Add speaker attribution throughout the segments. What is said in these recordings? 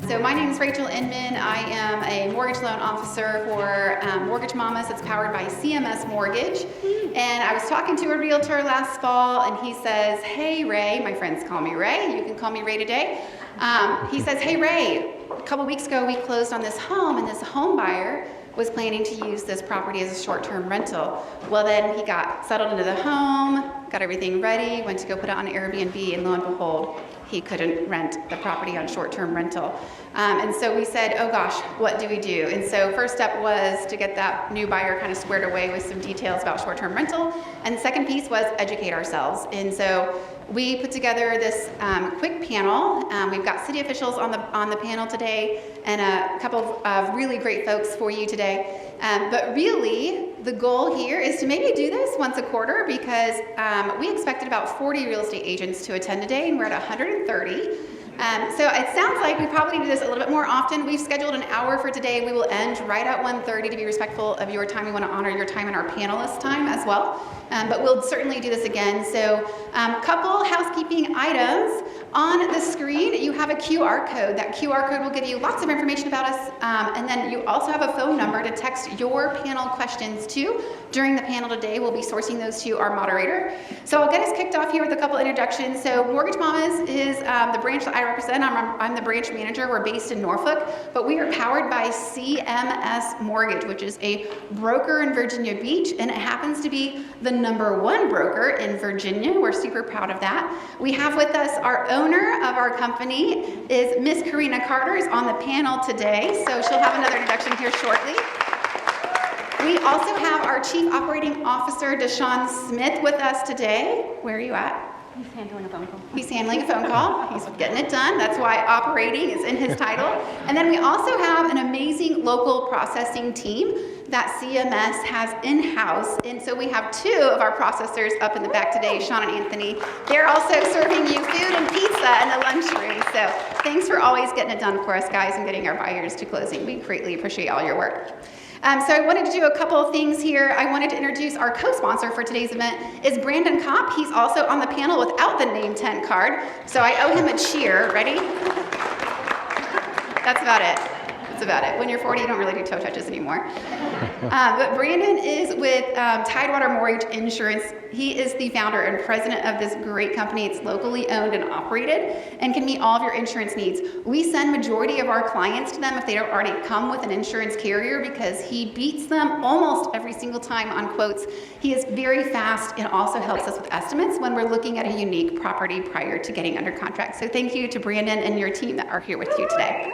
Speaker 1: So my name is Rachel Inman. I am a mortgage loan officer for Mortgage Mommas. It's powered by CMS Mortgage. And I was talking to a realtor last fall, and he says, "Hey, Ray," my friends call me Ray. You can call me Ray today. He says, "Hey, Ray, a couple weeks ago we closed on this home, and this home buyer was planning to use this property as a short-term rental. Well, then he got settled into the home, got everything ready, went to go put it on Airbnb, and lo and behold, he couldn't rent the property on short-term rental. And so we said, oh gosh, what do we do? And so first step was to get that new buyer kind of squared away with some details about short-term rental. And the second piece was educate ourselves. And so we put together this quick panel. We've got city officials on the panel today and a couple of really great folks for you today. But really, the goal here is to maybe do this once a quarter because we expected about 40 real estate agents to attend today, and we're at 130. So it sounds like we probably need to do this a little bit more often. We've scheduled an hour for today. We will end right at 1:30 to be respectful of your time. We want to honor your time and our panelists' time as well. But we'll certainly do this again. So a couple housekeeping items. On the screen, you have a QR code. That QR code will give you lots of information about us. And then you also have a phone number to text your panel questions to. During the panel today, we'll be sourcing those to our moderator. So I'll get us kicked off here with a couple introductions. So Mortgage Mommas is the branch that I represent. I'm the branch manager. We're based in Norfolk, but we are powered by CMS Mortgage, which is a broker in Virginia Beach, and it happens to be the #1 broker in Virginia. We're super proud of that. We have with us our owner of our company is Miss Karina Carter is on the panel today, so she'll have another introduction here shortly. We also have our Chief Operating Officer, Deshaun Smith, with us today. Where are you at?
Speaker 2: He's handling a phone call.
Speaker 1: He's handling a phone call. He's getting it done. That's why operating is in his title. And then we also have an amazing local processing team that CMS has in-house. And so we have two of our processors up in the back today, Sean and Anthony. They're also serving you food and pizza in the lunchroom. So thanks for always getting it done for us, guys, and getting our buyers to closing. We greatly appreciate all your work. So I wanted to do a couple of things here. I wanted to introduce our co-sponsor for today's event is Brandon Kopp. He's also on the panel without the name 10 card. So I owe him a cheer. Ready? That's about it. That's about it. When you're 40, you don't really do toe touches anymore. But Brandon is with TIDEWATER Mortgage Insurance. He is the founder and president of this great company. It's locally owned and operated and can meet all of your insurance needs. We send majority of our clients to them if they don't already come with an insurance carrier because he beats them almost every single time on quotes. He is very fast and also helps us with estimates when we're looking at a unique property prior to getting under contract. So thank you to Brandon and your team that are here with you today.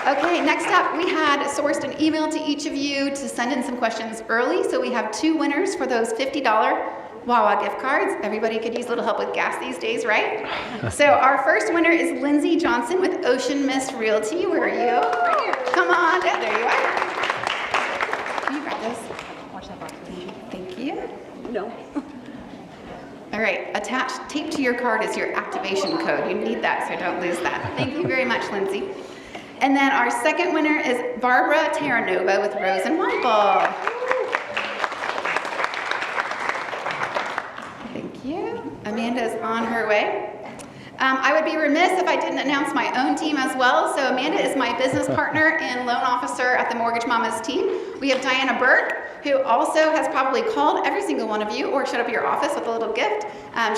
Speaker 1: Okay, next up, we had sourced an email to each of you to send in some questions early. So we have two winners for those $50 Wawa gift cards. Everybody could use a little help with gas these days, right? So our first winner is Lindsay Johnson with Ocean Mist Realty. Where are you?
Speaker 2: Right here.
Speaker 1: Come on, there you are. Can you grab this?
Speaker 2: Watch that box.
Speaker 1: Thank you.
Speaker 2: No.
Speaker 1: All right, attached, taped to your card is your activation code. You need that, so don't lose that. Thank you very much, Lindsay. And then our second winner is Barbara Terranova with Rose and Wine. Thank you. Amanda's on her way. I would be remiss if I didn't announce my own team as well. So Amanda is my business partner and loan officer at the Mortgage Mommas team. We have Diana Burke, who also has probably called every single one of you or showed up at your office with a little gift.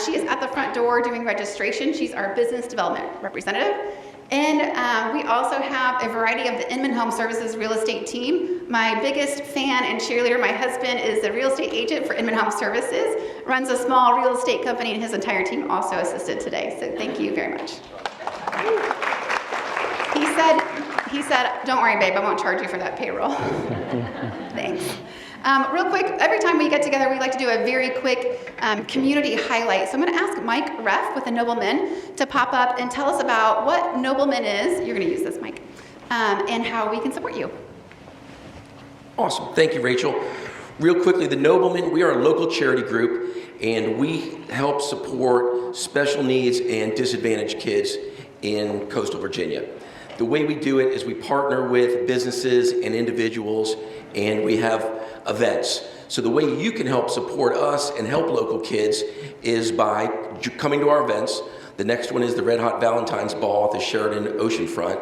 Speaker 1: She is at the front door doing registration. She's our business development representative. And we also have a variety of the Inman Home Services real estate team. My biggest fan and cheerleader, my husband, is the real estate agent for Inman Home Services, runs a small real estate company, and his entire team also assisted today. So thank you very much. He said, don't worry, babe, I won't charge you for that payroll. Thanks. Real quick, every time we get together, we like to do a very quick community highlight. So I'm going to ask Mike Reff with the Nobleman to pop up and tell us about what Nobleman is. You're going to use this, Mike, and how we can support you.
Speaker 3: Awesome. Thank you, Rachel. Real quickly, the Nobleman, we are a local charity group, and we help support special needs and disadvantaged kids in coastal Virginia. The way we do it is we partner with businesses and individuals, and we have events. So the way you can help support us and help local kids is by coming to our events. The next one is the Red Hot Valentine's Ball at the Sheraton Oceanfront.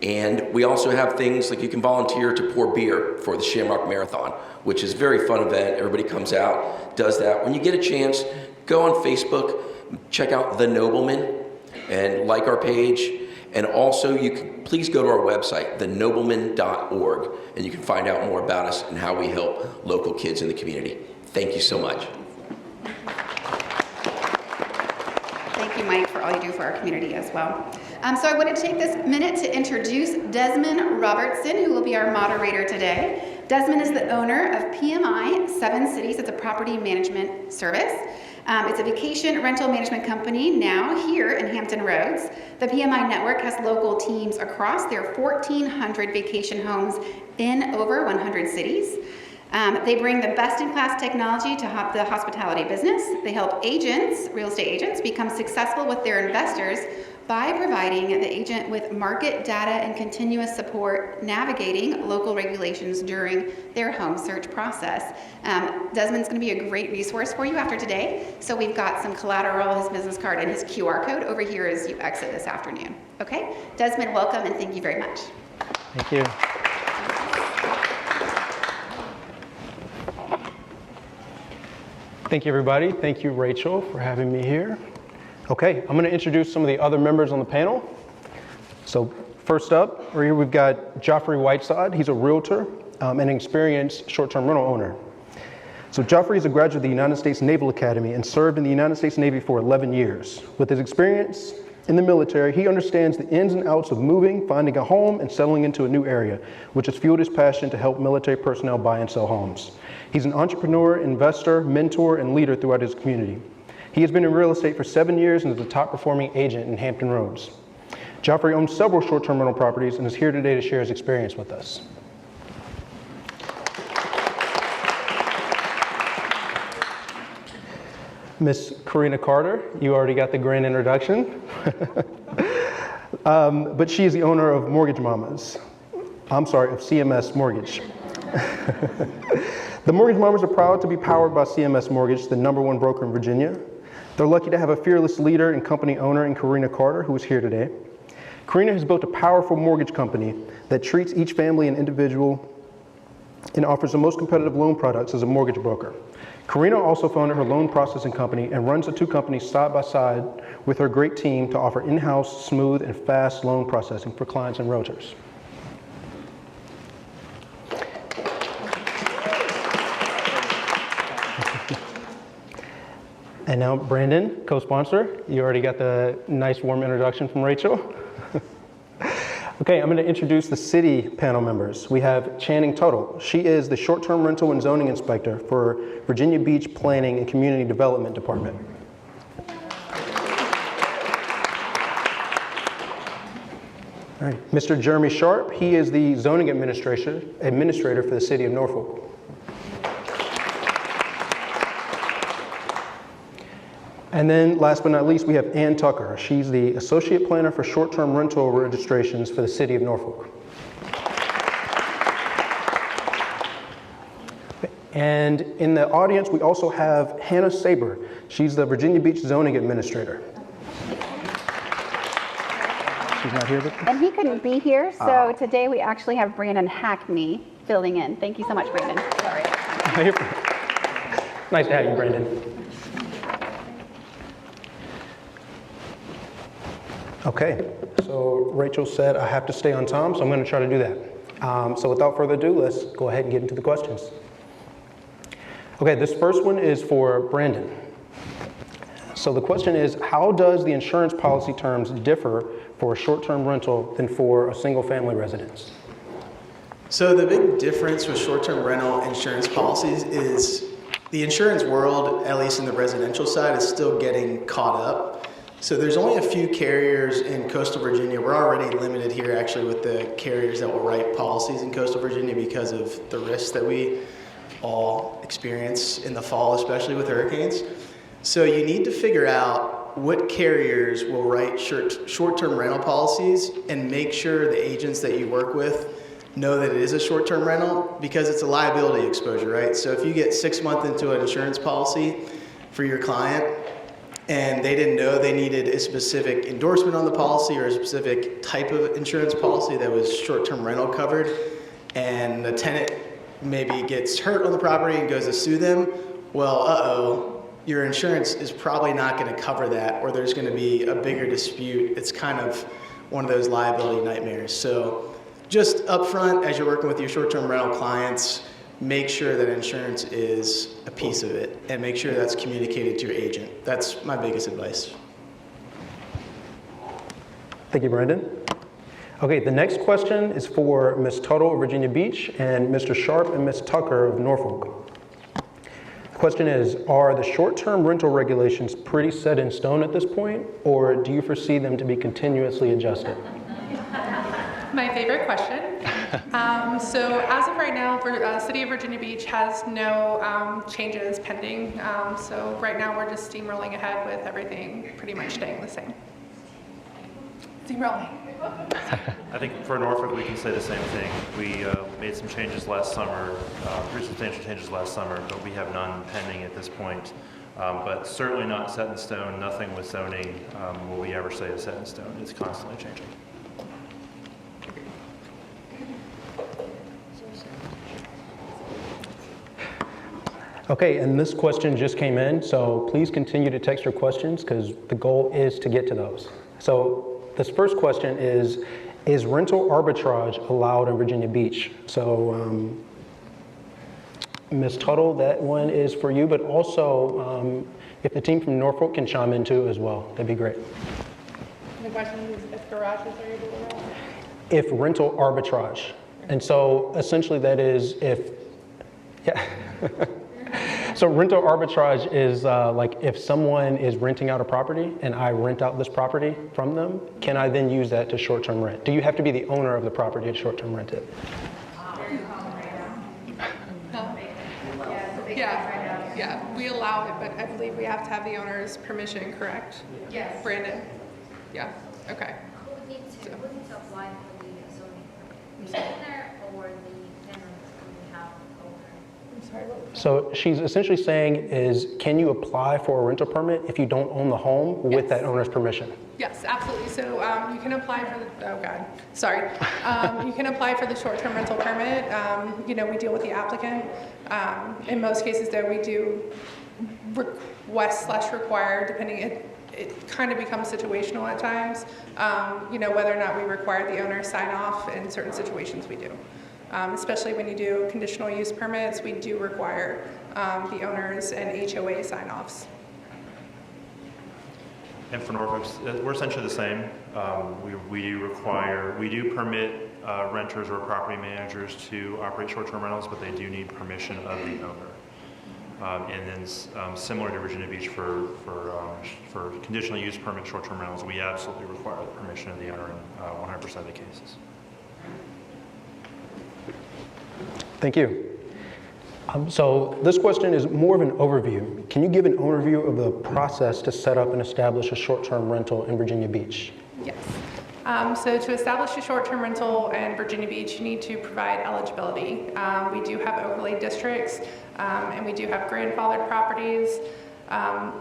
Speaker 3: And we also have things like you can volunteer to pour beer for the Shamrock Marathon, which is a very fun event. Everybody comes out, does that. When you get a chance, go on Facebook, check out The Nobleman, and like our page. And also, you can please go to our website, thenobleman.org, and you can find out more about us and how we help local kids in the community. Thank you so much.
Speaker 1: Thank you, Mike, for all you do for our community as well. So I want to take this minute to introduce Desmond Robertson, who will be our moderator today. Desmond is the owner of PMI 7 Cities. It's a property management service. It's a vacation rental management company now here in Hampton Roads. The PMI network has local teams across their 1,400 vacation homes in over 100 cities. They bring the best-in-class technology to the hospitality business. They help agents, real estate agents, become successful with their investors by providing the agent with market data and continuous support navigating local regulations during their home search process. Desmond's going to be a great resource for you after today. So we've got some collateral, his business card, and his QR code over here as you exit this afternoon. Okay? Desmond, welcome, and thank you very much.
Speaker 4: Thank you. Thank you, everybody. Thank you, Rachel, for having me here. Okay, I'm going to introduce some of the other members on the panel. So first up, right here we've got Joffrey Whiteside. He's a realtor and an experienced short-term rental owner. So Joffrey is a graduate of the United States Naval Academy and served in the United States Navy for 11 years. With his experience in the military, he understands the ins and outs of moving, finding a home, and settling into a new area, which has fueled his passion to help military personnel buy and sell homes. He's an entrepreneur, investor, mentor, and leader throughout his community. He has been in real estate for 7 years and is the top performing agent in Hampton Roads. Joffrey owns several short-term rental properties and is here today to share his experience with us. Miss Karina Carter, you already got the grand introduction. But she is the owner of Mommas. I'm sorry, of CMS Mortgage. The Mortgage Mommas are proud to be powered by CMS Mortgage, the #1 broker in Virginia. They're lucky to have a fearless leader and company owner in Karina Carter, who is here today. Karina has built a powerful mortgage company that treats each family and individual and offers the most competitive loan products as a mortgage broker. Karina also founded her loan processing company and runs the two companies side by side with her great team to offer in-house, smooth, and fast loan processing for clients and realtors. And now Brandon, co-sponsor. You already got the nice warm introduction from Rachel. Okay, I'm going to introduce the city panel members. We have Channing Tuttle. She is the short-term rental and zoning inspector for Virginia Beach Planning and Community Development Department. All right, Mr. Jeremy Sharp. He is the zoning administrator for the city of Norfolk. And then last but not least, we have Ann Tucker. She's the associate planner for short-term rental registrations for the city of Norfolk. And in the audience, we also have Hannah Saber. She's the Virginia Beach zoning administrator. She's not here.
Speaker 2: And he couldn't be here, so today we actually have Brandon Hackney filling in. Thank you so much, Brandon. Sorry.
Speaker 4: Nice to have you, Brandon. Okay, so Rachel said I have to stay on time, so I'm going to try to do that. So without further ado, let's go ahead and get into the questions. Okay, this first one is for Brandon. So the question is, how does the insurance policy terms differ for a short-term rental than for a single-family residence?
Speaker 5: So the big difference with short-term rental insurance policies is the insurance world, at least in the residential side, is still getting caught up. So there's only a few carriers in coastal Virginia. We're already limited here actually with the carriers that will write policies in coastal Virginia because of the risks that we all experience in the fall, especially with hurricanes. So you need to figure out what carriers will write short-term rental policies and make sure the agents that you work with know that it is a short-term rental because it's a liability exposure, right? So if you get 6 months into an insurance policy for your client and they didn't know they needed a specific endorsement on the policy or a specific type of insurance policy that was short-term rental covered, and the tenant maybe gets hurt on the property and goes to sue them, well, your insurance is probably not going to cover that, or there's going to be a bigger dispute. It's kind of one of those liability nightmares. So just upfront, as you're working with your short-term rental clients, make sure that insurance is a piece of it, and make sure that's communicated to your agent. That's my biggest advice.
Speaker 4: Thank you, Brandon. Okay, the next question is for Ms. Tuttle of Virginia Beach and Mr. Sharp and Ms. Tucker of Norfolk. The question is, are the short-term rental regulations pretty set in stone at this point, or do you foresee them to be continuously adjusted?
Speaker 6: My favorite question. So as of right now, City of Virginia Beach has no changes pending. So right now we're just steamrolling ahead with everything pretty much staying the same. Steamrolling.
Speaker 7: I think for Norfolk, we can say the same thing. We made some changes last summer, pretty substantial changes last summer, but we have none pending at this point. But certainly not set in stone. Nothing with zoning will we ever say is set in stone. It's constantly changing.
Speaker 4: Okay, and this question just came in, so please continue to text your questions because the goal is to get to those. So this first question is rental arbitrage allowed in Virginia Beach? So Ms. Tuttle, that one is for you, but also if the team from Norfolk can chime in too as well, that'd be great.
Speaker 6: The question is if garages are able to rent?
Speaker 4: If rental arbitrage. And so essentially that is if, yeah. So rental arbitrage is like if someone is renting out a property and I rent out this property from them, can I then use that to short-term rent? Do you have to be the owner of the property to short-term rent it?
Speaker 6: Yeah, we allow it, but I believe we have to have the owner's permission, correct?
Speaker 1: Yes.
Speaker 6: Brandon? Yeah, okay.
Speaker 8: Who needs to apply for the zoning permit? The owner or the tenant who have owner?
Speaker 6: I'm sorry, what was
Speaker 4: So she's essentially saying is, can you apply for a rental permit if you don't own the home with that owner's permission?
Speaker 6: Yes, absolutely. So you can apply for the, oh God, sorry. You can apply for the short-term rental permit. You know, we deal with the applicant. In most cases though, we do request/require, depending, it kind of becomes situational at times. You know, whether or not we require the owner sign off. In certain situations we do. Especially when you do conditional use permits, we do require the owners and HOA sign-offs.
Speaker 7: And for Norfolk, we're essentially the same. We do permit renters or property managers to operate short-term rentals, but they do need permission of the owner. And then similar to Virginia Beach for conditional use permit short-term rentals, we absolutely require the permission of the owner in 100% of the cases.
Speaker 4: Thank you. So this question is more of an overview. Can you give an overview of the process to set up and establish a short-term rental in Virginia Beach?
Speaker 6: Yes. So to establish a short-term rental in Virginia Beach, you need to provide eligibility. We do have overlay districts, and we do have grandfathered properties.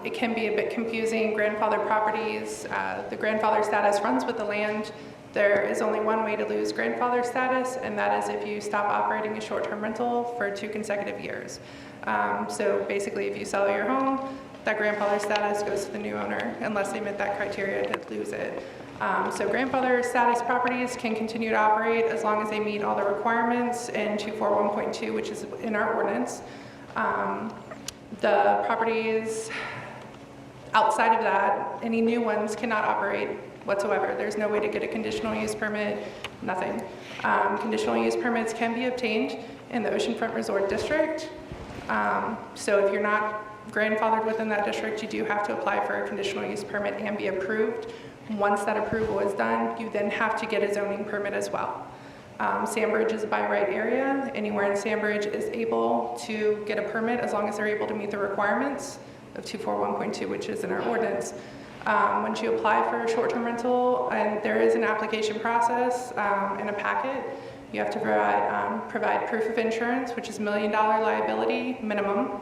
Speaker 6: It can be a bit confusing. Grandfathered properties, the grandfather status runs with the land. There is only one way to lose grandfather status, and that is if you stop operating a short-term rental for 2 consecutive years. So basically, if you sell your home, that grandfather status goes to the new owner unless they meet that criteria to lose it. So grandfather status properties can continue to operate as long as they meet all the requirements in 241.2, which is in our ordinance. The properties outside of that, any new ones cannot operate whatsoever. There's no way to get a conditional use permit, nothing. Conditional use permits can be obtained in the Oceanfront Resort District. So if you're not grandfathered within that district, you do have to apply for a conditional use permit and be approved. Once that approval is done, you then have to get a zoning permit as well. Sandbridge is a by right area. Anywhere in Sandbridge is able to get a permit as long as they're able to meet the requirements of 241.2, which is in our ordinance. Once you apply for a short-term rental, and there is an application process in a packet, you have to provide proof of insurance, which is $1 million liability minimum.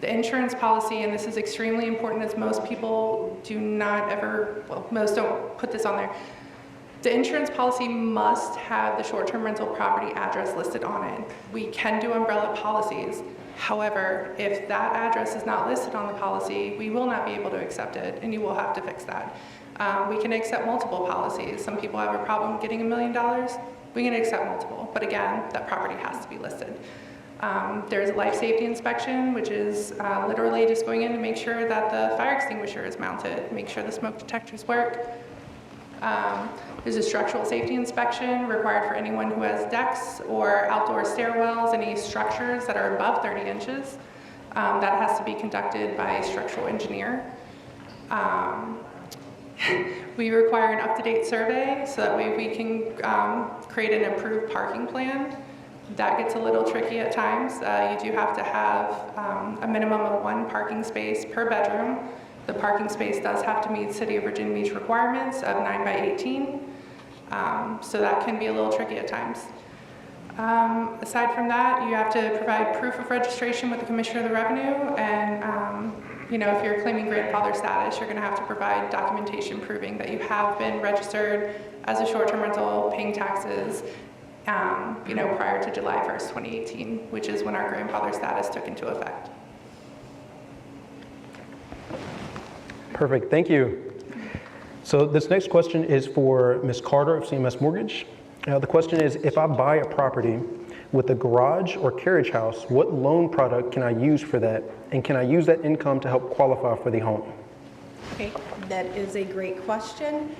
Speaker 6: The insurance policy, and this is extremely important as most people do not ever, well, most don't put this on there. The insurance policy must have the short-term rental property address listed on it. We can do umbrella policies. However, if that address is not listed on the policy, we will not be able to accept it, and you will have to fix that. We can accept multiple policies. Some people have a problem getting $1 million. We can accept multiple, but again, that property has to be listed. There's a life safety inspection, which is literally just going in to make sure that the fire extinguisher is mounted, make sure the smoke detectors work. There's a structural safety inspection required for anyone who has decks or outdoor stairwells, any structures that are above 30 inches. That has to be conducted by a structural engineer. We require an up-to-date survey so that way we can create an approved parking plan. That gets a little tricky at times. You do have to have a minimum of 1 parking space per bedroom. The parking space does have to meet City of Virginia Beach requirements of 9 by 18. So that can be a little tricky at times. Aside from that, you have to provide proof of registration with the Commissioner of the Revenue, and you know, if you're claiming grandfather status, you're going to have to provide documentation proving that you have been registered as a short-term rental, paying taxes, you know, prior to July 1st, 2018, which is when our grandfather status took into effect.
Speaker 4: Perfect, thank you. So this next question is for Ms. Carter of CMS Mortgage. The question is, if I buy a property with a garage or carriage house, what loan product can I use for that? And can I use that income to help qualify for the home?
Speaker 9: Okay, that is a great question.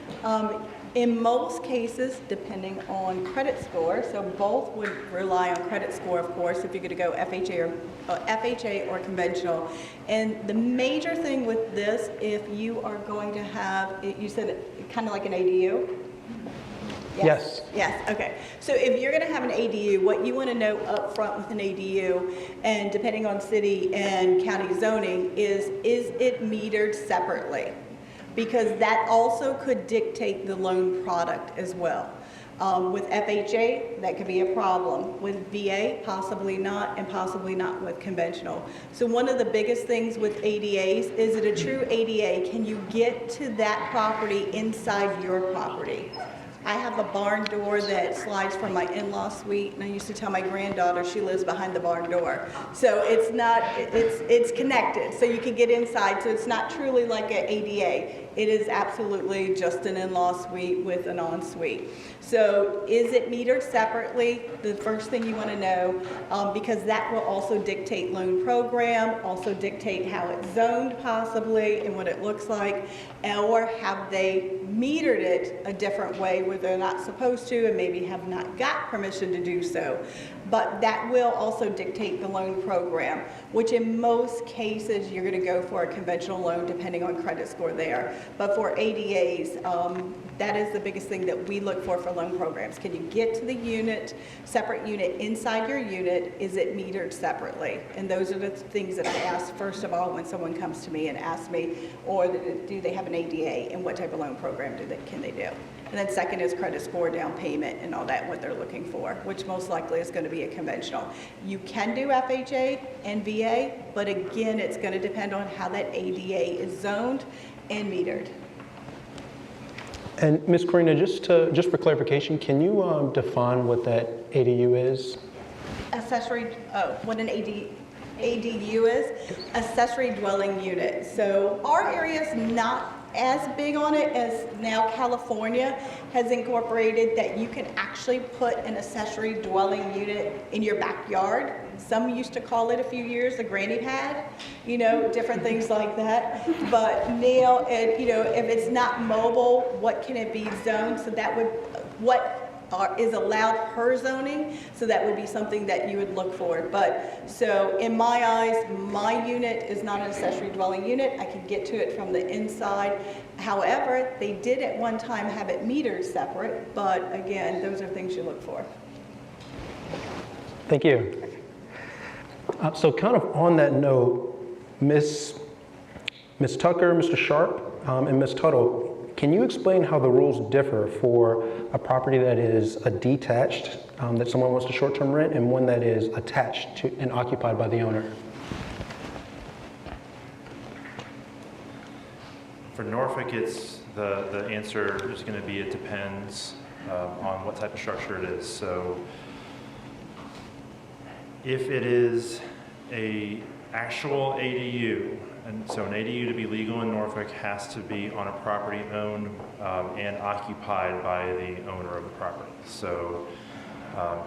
Speaker 9: In most cases, depending on credit score, so both would rely on credit score, of course, if you're going to go FHA or conventional. And the major thing with this, if you are going to have, you said kind of like an ADU?
Speaker 4: Yes.
Speaker 9: Yes, okay. So if you're going to have an ADU, what you want to know up front with an ADU, and depending on city and county zoning, is it metered separately? Because that also could dictate the loan product as well. With FHA, that could be a problem. With VA, possibly not, and possibly not with conventional. So one of the biggest things with ADAs, is it a true ADA? Can you get to that property inside your property? I have a barn door that slides from my in-law suite, and I used to tell my granddaughter she lives behind the barn door. So it's not, it's connected, so you can get inside, so it's not truly like an ADA. It is absolutely just an in-law suite with an ensuite. So is it metered separately? The first thing you want to know, because that will also dictate loan program, also dictate how it's zoned possibly and what it looks like, or have they metered it a different way where they're not supposed to and maybe have not got permission to do so. But that will also dictate the loan program, which in most cases you're going to go for a conventional loan depending on credit score there. But for ADAs, that is the biggest thing that we look for loan programs. Can you get to the unit, separate unit inside your unit? Is it metered separately? And those are the things that I ask first of all when someone comes to me and asks me, or do they have an ADA and what type of loan program can they do? And then second is credit score, down payment, and all that, what they're looking for, which most likely is going to be a conventional. You can do FHA and VA, but again, it's going to depend on how that ADA is zoned and metered.
Speaker 4: And Ms. Karina, just for clarification, can you define what that ADU is?
Speaker 9: What an ADU is? Accessory dwelling unit. So our area is not as big on it as now California has incorporated that you can actually put an accessory dwelling unit in your backyard. Some used to call it a few years a granny pad, you know, different things like that. But now, you know, if it's not mobile, what can it be zoned? So that would, what is allowed per zoning, so that would be something that you would look for. But so in my eyes, my unit is not an accessory dwelling unit. I can get to it from the inside. However, they did at one time have it metered separate, but again, those are things you look for.
Speaker 4: Thank you. So kind of on that note, Ms. Tucker, Mr. Sharp, and Ms. Tuttle, can you explain how the rules differ for a property that is a detached, that someone wants to short-term rent, and one that is attached to and occupied by the owner?
Speaker 7: For Norfolk, it's the answer is going to be it depends on what type of structure it is. So if it is a actual ADU, and so an ADU to be legal in Norfolk has to be on a property owned and occupied by the owner of the property. So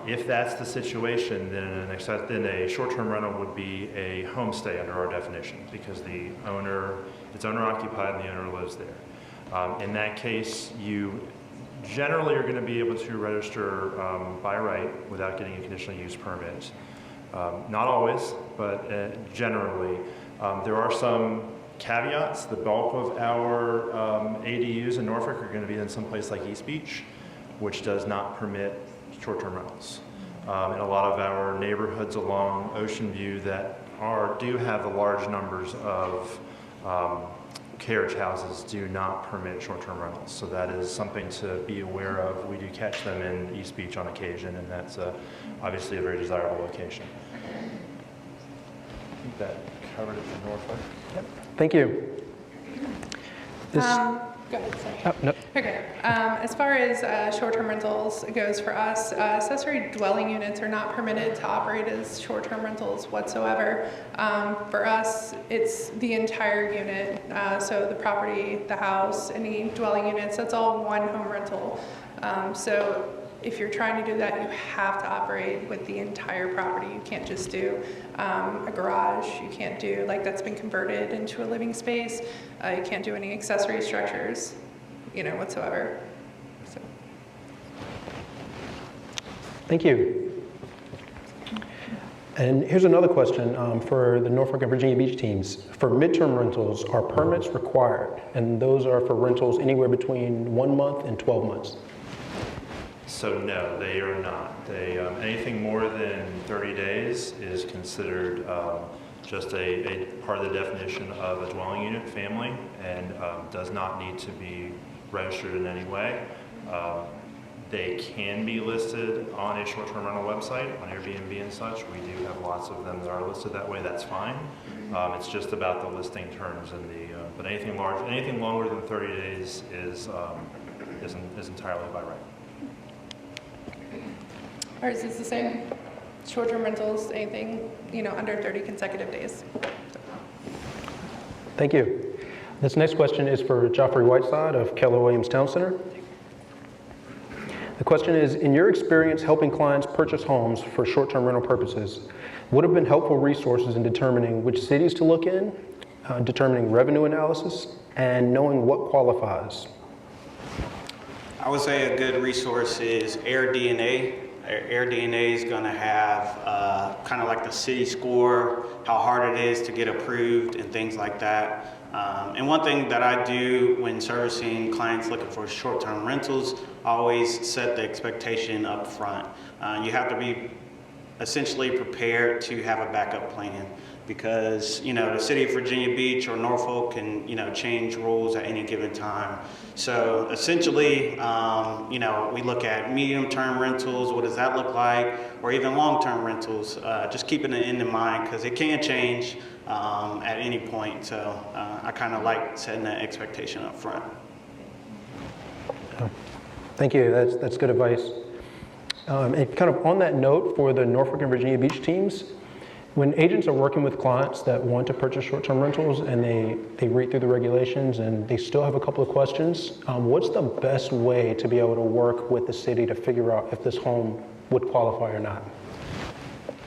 Speaker 7: if that's the situation, then a short-term rental would be a homestay under our definition, because the owner, it's owner occupied and the owner lives there. In that case, you generally are going to be able to register by right without getting a conditional use permit. Not always, but generally. There are some caveats. The bulk of our ADUs in Norfolk are going to be in some place like East Beach, which does not permit short-term rentals. And a lot of our neighborhoods along Ocean View that do have the large numbers of carriage houses do not permit short-term rentals. So that is something to be aware of. We do catch them in East Beach on occasion, and that's obviously a very desirable location. I think that covered it for Norfolk.
Speaker 4: Yep. Thank you.
Speaker 6: Go ahead, sorry.
Speaker 4: Oh, no.
Speaker 6: Okay, as far as short-term rentals goes for us, accessory dwelling units are not permitted to operate as short-term rentals whatsoever. For us, it's the entire unit, so the property, the house, any dwelling units, that's all one home rental. So if you're trying to do that, you have to operate with the entire property. You can't just do a garage. You can't do, like, that's been converted into a living space. You can't do any accessory structures, whatsoever. So.
Speaker 4: Thank you. And here's another question for the Norfolk and Virginia Beach teams. For midterm rentals, are permits required? And those are for rentals anywhere between 1 month and 12 months.
Speaker 7: So no, they are not. Anything more than 30 days is considered just a part of the definition of a dwelling unit family, and does not need to be registered in any way. They can be listed on a short-term rental website, on Airbnb and such. We do have lots of them that are listed that way. That's fine. It's just about the listing terms and but anything longer than 30 days is entirely by right.
Speaker 6: Ours is the same. Short-term rentals, anything, under 30 consecutive days.
Speaker 4: Thank you. This next question is for Joffrey Whiteside of Keller Williams Town Center. The question is, in your experience helping clients purchase homes for short-term rental purposes, what have been helpful resources in determining which cities to look in, determining revenue analysis, and knowing what qualifies?
Speaker 10: I would say a good resource is AirDNA. AirDNA is going to have kind of like the city score, how hard it is to get approved and things like that. And one thing that I do when servicing clients looking for short-term rentals, I always set the expectation up front. You have to be essentially prepared to have a backup plan, because the city of Virginia Beach or Norfolk can change rules at any given time. So essentially, we look at medium-term rentals. What does that look like? Or even long-term rentals. Just keeping it in mind, because it can change at any point. So I kind of like setting that expectation up front.
Speaker 4: Thank you. That's good advice. And kind of on that note, for the Norfolk and Virginia Beach teams, when agents are working with clients that want to purchase short-term rentals and they read through the regulations and they still have a couple of questions, what's the best way to be able to work with the city to figure out if this home would qualify or not?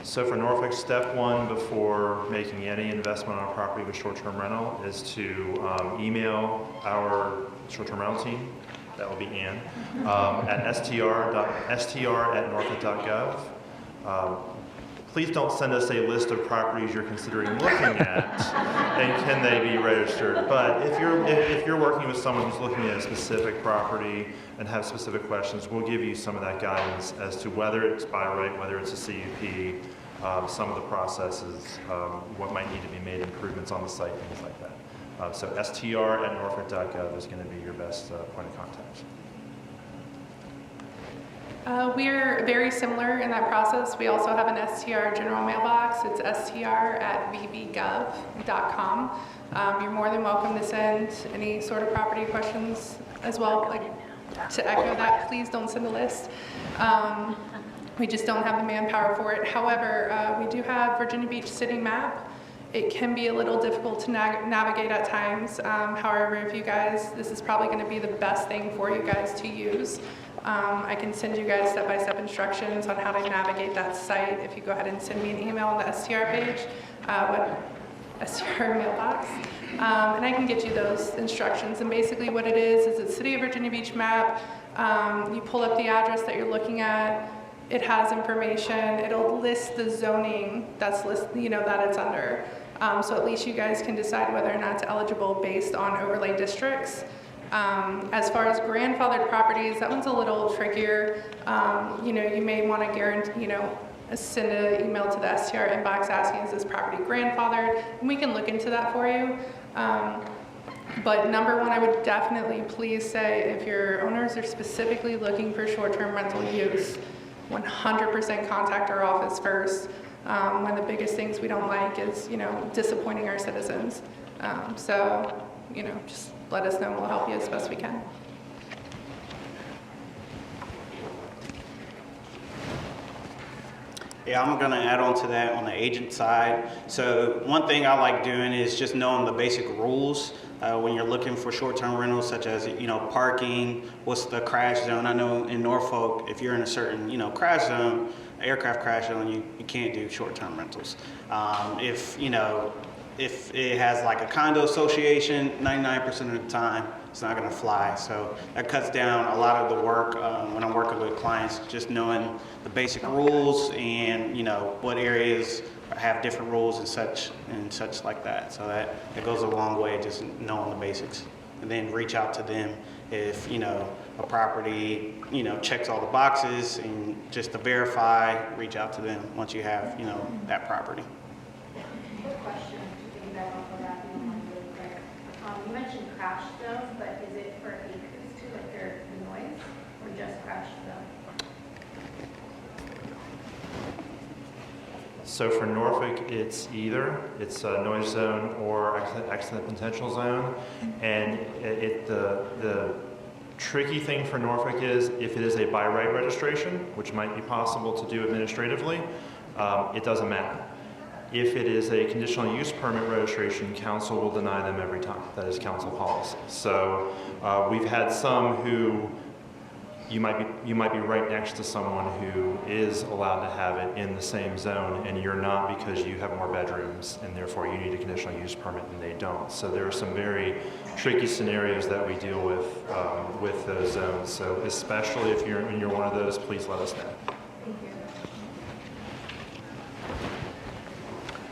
Speaker 7: So for Norfolk, step one before making any investment on a property with short-term rental is to email our short-term rental team. That will be Ann, at str@norfolk.gov. Please don't send us a list of properties you're considering looking at and can they be registered. But if you're working with someone who's looking at a specific property and have specific questions, we'll give you some of that guidance as to whether it's by right, whether it's a CUP, some of the processes, what might need to be made, improvements on the site, things like that. So str@norfolk.gov is going to be your best point of contact.
Speaker 6: We're very similar in that process. We also have an STR general mailbox. It's str@vbgov.com. You're more than welcome to send any sort of property questions as well. Like, to echo that, please don't send a list. We just don't have the manpower for it. However, we do have Virginia Beach city map. It can be a little difficult to navigate at times. However, if you guys, this is probably going to be the best thing for you guys to use. I can send you guys step-by-step instructions on how to navigate that site if you go ahead and send me an email on the STR page, STR mailbox, and I can get you those instructions. And basically what it is a City of Virginia Beach map. You pull up the address that you're looking at. It has information. It'll list the zoning that's that it's under. So at least you guys can decide whether or not it's eligible based on overlay districts. As far as grandfathered properties, that one's a little trickier. You may want to guarantee, send an email to the STR inbox asking, is this property grandfathered? And we can look into that for you. But number one, I would definitely please say if your owners are specifically looking for short-term rental use, 100% contact our office first. One of the biggest things we don't like is, disappointing our citizens. So, just let us know and we'll help you as best we can.
Speaker 10: Yeah, I'm going to add on to that on the agent side. So one thing I like doing is just knowing the basic rules when you're looking for short-term rentals, such as parking, what's the crash zone. I know in Norfolk, if you're in a certain crash zone, aircraft crash zone, you can't do short-term rentals. If it has like a condo association, 99% of the time, it's not going to fly. So that cuts down a lot of the work when I'm working with clients, just knowing the basic rules and what areas have different rules and such like that. So that goes a long way, just knowing the basics, and then reach out to them if a property checks all the boxes, and just to verify, reach out to them once you have that property.
Speaker 8: Quick question to piggyback off of that, if you don't mind really quick. You mentioned crash zones, but is it for acres too, like the noise, or just crash zone?
Speaker 7: So for Norfolk, it's either. It's a noise zone or accident potential zone. And the tricky thing for Norfolk is if it is a by right registration, which might be possible to do administratively, it doesn't matter. If it is a conditional use permit registration, council will deny them every time. That is council policy. So we've had some who you might be right next to someone who is allowed to have it in the same zone, and you're not because you have more bedrooms, and therefore you need a conditional use permit, and they don't. So there are some very tricky scenarios that we deal with those zones. So especially if you're one of those, please let us know.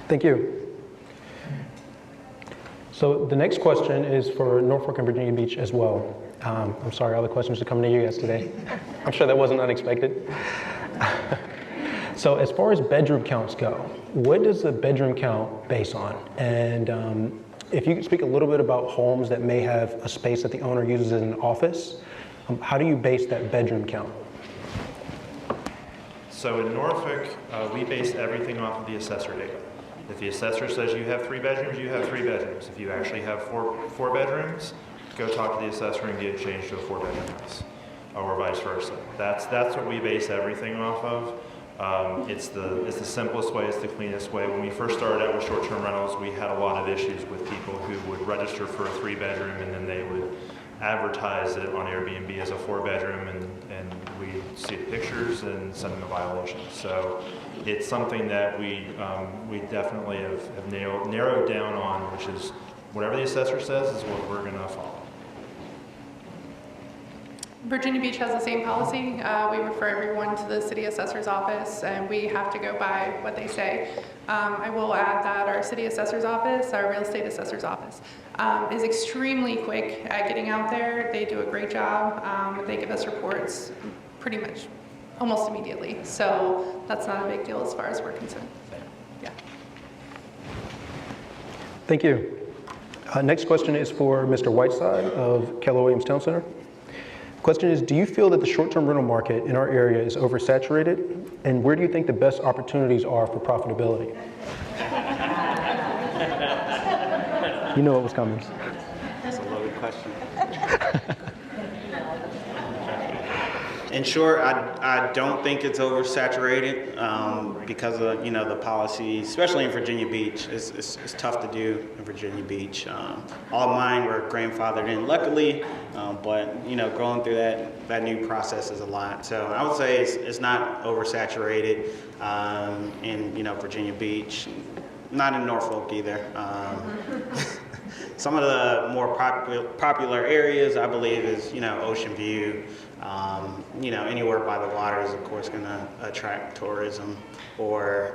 Speaker 4: Thank you. So the next question is for Norfolk and Virginia Beach as well. I'm sorry, all the questions are coming to you guys today. I'm sure that wasn't unexpected. So as far as bedroom counts go, what does the bedroom count base on? And if you could speak a little bit about homes that may have a space that the owner uses as an office, how do you base that bedroom count?
Speaker 7: So in Norfolk, we base everything off of the assessor data. If the assessor says you have 3 bedrooms, you have 3 bedrooms. If you actually have four bedrooms, go talk to the assessor and get it changed to a 4-bedroom house, or vice versa. That's what we base everything off of. It's the simplest way, it's the cleanest way. When we first started out with short-term rentals, we had a lot of issues with people who would register for a 3-bedroom and then they would advertise it on Airbnb as a 4-bedroom, and we see the pictures and send them a violation. So it's something that we definitely have narrowed down on, which is whatever the assessor says is what we're going to follow.
Speaker 6: Virginia Beach has the same policy. We refer everyone to the city assessor's office, and we have to go by what they say. I will add that our city assessor's office, our real estate assessor's office, is extremely quick at getting out there. They do a great job. They give us reports pretty much almost immediately. So that's not a big deal as far as we're concerned. Yeah.
Speaker 4: Thank you. Next question is for Mr. Whiteside of Keller Williams Town Center. Question is, do you feel that the short-term rental market in our area is oversaturated? And where do you think the best opportunities are for profitability? You know what was coming.
Speaker 10: That's a loaded question. In short, I don't think it's oversaturated because of the policies, especially in Virginia Beach. It's tough to do in Virginia Beach. All of mine were grandfathered in, luckily, but going through that new process is a lot. So I would say it's not oversaturated in Virginia Beach, not in Norfolk either. Some of the more popular areas, I believe, is Ocean View. Anywhere by the water is, of course, going to attract tourism, or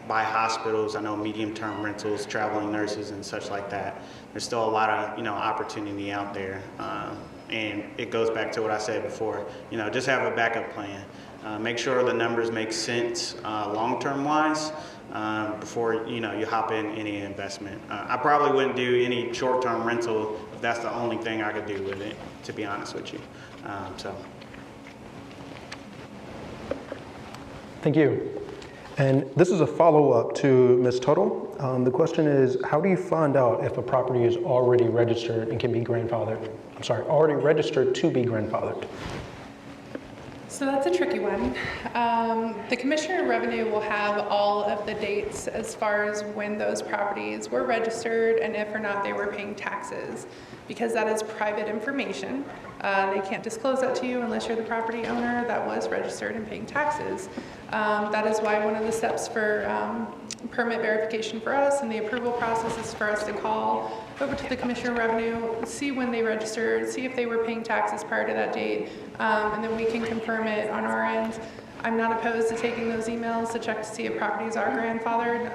Speaker 10: by hospitals. I know medium-term rentals, traveling nurses, and such like that. There's still a lot of opportunity out there, and it goes back to what I said before. Just have a backup plan. Make sure the numbers make sense long-term wise. Before you hop in any investment. I probably wouldn't do any short-term rental if that's the only thing I could do with it, to be honest with you.
Speaker 4: Thank you. And this is a follow-up to Ms. Tuttle. The question is, how do you find out if a property is already registered and can be grandfathered? I'm sorry, already registered to be grandfathered?
Speaker 6: So that's a tricky one. The Commissioner of Revenue will have all of the dates as far as when those properties were registered and if or not they were paying taxes, because that is private information. They can't disclose that to you unless you're the property owner that was registered and paying taxes. That is why one of the steps for permit verification for us and the approval process is for us to call over to the Commissioner of Revenue, see when they registered, see if they were paying taxes prior to that date, and then we can confirm it on our end. I'm not opposed to taking those emails to check to see if properties are grandfathered.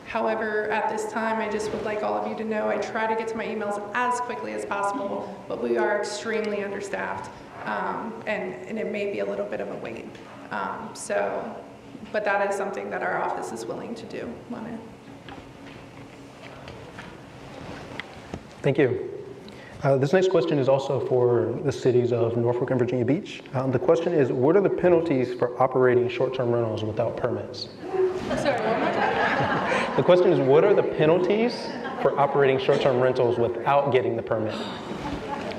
Speaker 6: However, at this time, I just would like all of you to know I try to get to my emails as quickly as possible, but we are extremely understaffed, and it may be a little bit of a wait. But that is something that our office is willing to do on it.
Speaker 4: Thank you. This next question is also for the cities of Norfolk and Virginia Beach. The question is, what are the penalties for operating short-term rentals without permits?
Speaker 6: Sorry, one more time?
Speaker 4: The question is, what are the penalties for operating short-term rentals without getting the permit?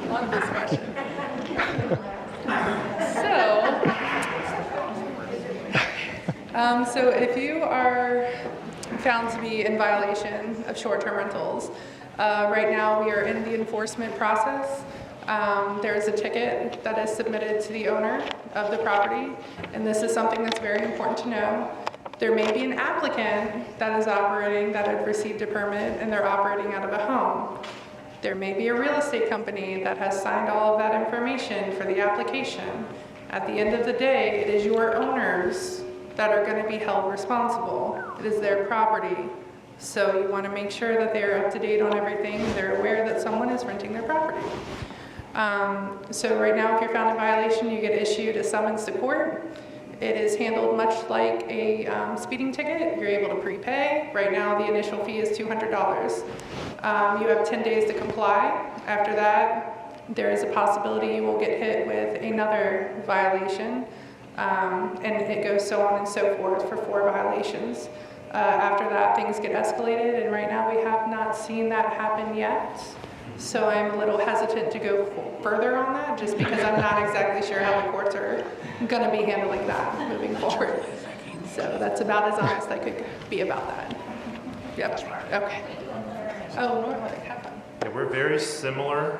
Speaker 6: Love this question. So if you are found to be in violation of short-term rentals, right now we are in the enforcement process. There is a ticket that is submitted to the owner of the property, and this is something that's very important to know. There may be an applicant that is operating that had received a permit and they're operating out of a home. There may be a real estate company that has signed all of that information for the application. At the end of the day, it is your owners that are going to be held responsible. It is their property. So you want to make sure that they're up to date on everything. They're aware that someone is renting their property. So right now, if you're found in violation, you get issued a summons to court. It is handled much like a speeding ticket. You're able to prepay. Right now, the initial fee is $200. You have 10 days to comply. After that, there is a possibility you will get hit with another violation. And it goes so on and so forth for 4 violations. After that, things get escalated, and right now we have not seen that happen yet. So I'm a little hesitant to go further on that, just because I'm not exactly sure how the courts are going to be handling that moving forward. So that's about as honest I could be about that. Yep. Okay. Oh, Norfolk, have fun.
Speaker 7: Yeah, we're very similar.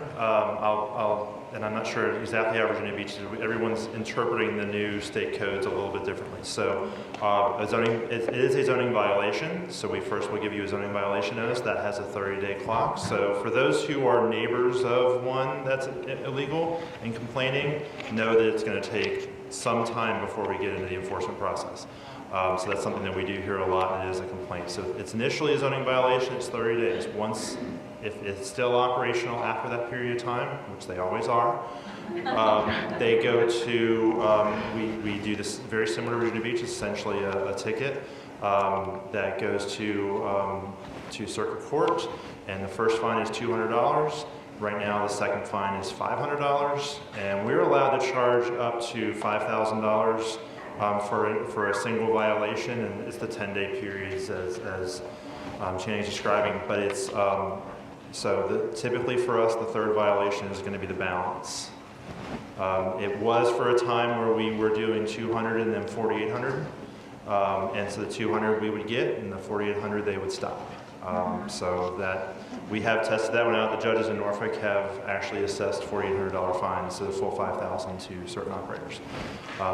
Speaker 7: And I'm not sure exactly how Virginia Beach is. Everyone's interpreting the new state codes a little bit differently. So it is a zoning violation. So we first will give you a zoning violation notice that has a 30-day clock. So for those who are neighbors of one that's illegal and complaining, know that it's going to take some time before we get into the enforcement process. So that's something that we do hear a lot, and it is a complaint. So it's initially a zoning violation, it's 30 days. Once, if it's still operational after that period of time, which they always are, they go to, we do this very similar to Virginia Beach, essentially a ticket that goes to circuit court, and the first fine is $200. Right now, the second fine is $500, and we're allowed to charge up to $5,000 for a single violation, and it's the 10-day periods as Channing is describing. But it's typically for us, the third violation is going to be the balance. It was for a time where we were doing 200 and then 4,800, and so the 200 we would get, and the 4,800 they would stop. So that we have tested that one out. The judges in Norfolk have actually assessed $4,800 fines, so the full $5,000 to certain operators.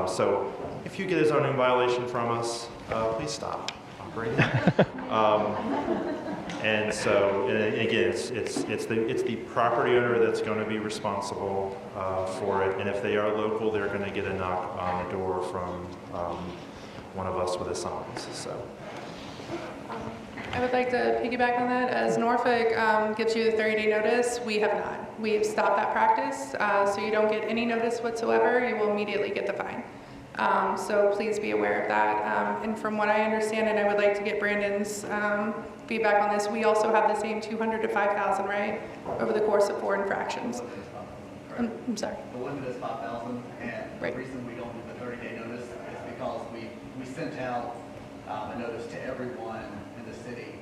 Speaker 7: So if you get a zoning violation from us, please stop operating. And so, and again, it's the property owner that's going to be responsible for it. And if they are local, they're going to get a knock on the door from one of us with a summons. So.
Speaker 6: I would like to piggyback on that. As Norfolk gives you the 30-day notice, we have not. We've stopped that practice, so you don't get any notice whatsoever. You will immediately get the fine. So please be aware of that. And from what I understand, and I would like to get Brandon's feedback on this, we also have the same 200 to 5,000, right, over the course of 4 infractions. I'm sorry.
Speaker 11: The limit is 5,000, and
Speaker 6: right.
Speaker 11: The reason we don't do the 30-day notice is because we sent out a notice to everyone in the city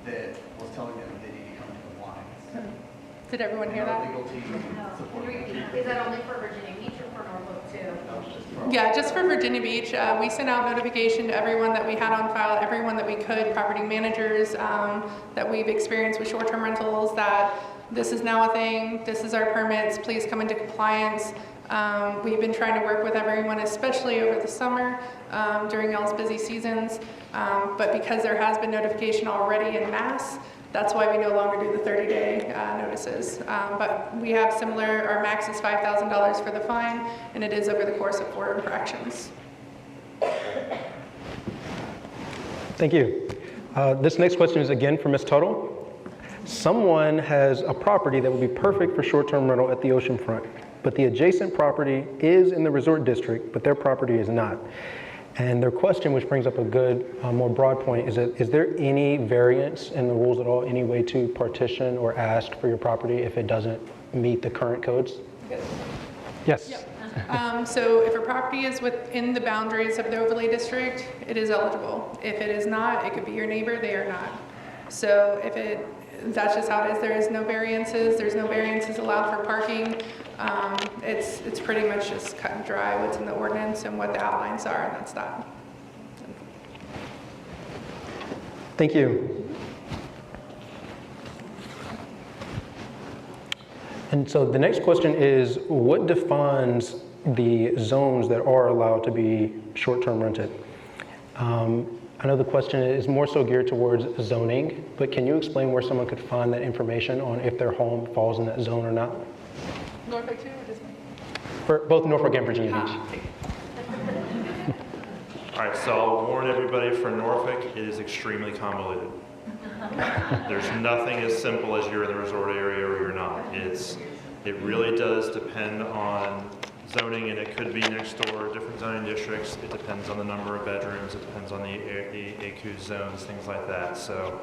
Speaker 11: that was telling them they need to come to compliance.
Speaker 6: Did everyone hear that?
Speaker 11: Legal team supported them.
Speaker 8: Is that only for Virginia Beach or for Norfolk too?
Speaker 11: No, it's just for
Speaker 6: Yeah, just for Virginia Beach. We sent out notification to everyone that we had on file, everyone that we could, property managers that we've experienced with short-term rentals, that this is now a thing, this is our permits, please come into compliance. We've been trying to work with everyone, especially over the summer during y'all's busy seasons, but because there has been notification already in mass, that's why we no longer do the 30-day notices. But we have similar, our max is $5,000 for the fine, and it is over the course of 4 infractions.
Speaker 4: Thank you. This next question is again for Ms. Tuttle. Someone has a property that would be perfect for short-term rental at the oceanfront, but the adjacent property is in the resort district, but their property is not. And their question, which brings up a good, more broad point, is there any variance in the rules at all, any way to partition or ask for your property if it doesn't meet the current codes? Yes.
Speaker 6: Yep. So if a property is within the boundaries of the overlay district, it is eligible. If it is not, it could be your neighbor, they are not. So that's just how it is. There is no variances. There's no variances allowed for parking. It's pretty much just cut and dry what's in the ordinance and what the outlines are, and that's that.
Speaker 4: Thank you. And so the next question is, what defines the zones that are allowed to be short-term rented? I know the question is more so geared towards zoning, but can you explain where someone could find that information on if their home falls in that zone or not?
Speaker 6: Norfolk too, or just me?
Speaker 4: For both Norfolk and Virginia Beach.
Speaker 7: All right, so I'll warn everybody for Norfolk, it is extremely convoluted. There's nothing as simple as you're in the resort area or you're not. It really does depend on zoning, and it could be next door, different zoning districts. It depends on the number of bedrooms. It depends on the ACUS zones, things like that. So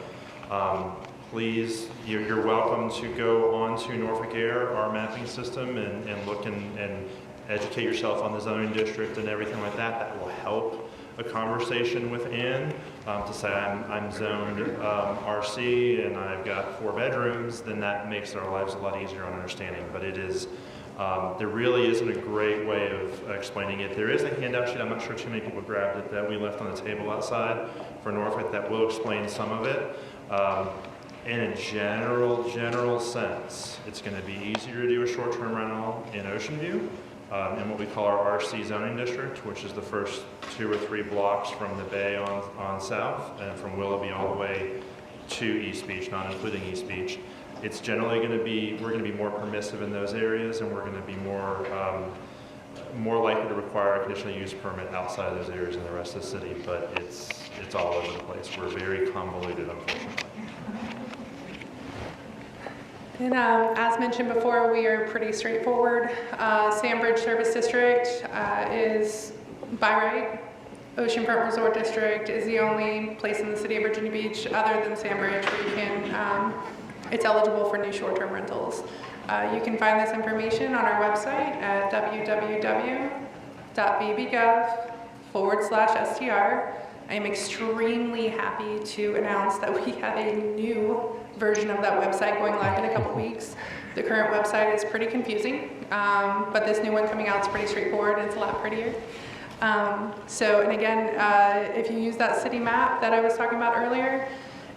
Speaker 7: please, you're welcome to go on to Norfolk Air, our mapping system, and look and educate yourself on the zoning district and everything like that. That will help a conversation with Ann to say I'm zoned RC and I've got 4 bedrooms. Then that makes our lives a lot easier on understanding. But it is. There really isn't a great way of explaining it. There is a handout sheet, I'm not sure too many people grabbed it, that we left on the table outside for Norfolk that will explain some of it. In a general sense, it's going to be easier to do a short-term rental in Ocean View, in what we call our RC zoning district, which is the first 2 or 3 blocks from the bay on south, and from Willoughby all the way to East Beach, not including East Beach. It's generally going to be, we're going to be more permissive in those areas, and we're going to be more likely to require a conditional use permit outside of those areas in the rest of the city, but it's all over the place. We're very convoluted, unfortunately.
Speaker 6: And as mentioned before, we are pretty straightforward. Sandbridge Service District is by right. Oceanfront Resort District is the only place in the city of Virginia Beach other than Sandbridge where you can, it's eligible for new short-term rentals. You can find this information on our website at www.bb.gov/STR. I am extremely happy to announce that we have a new version of that website going live in a couple weeks. The current website is pretty confusing, but this new one coming out is pretty straightforward and it's a lot prettier. And again, if you use that city map that I was talking about earlier,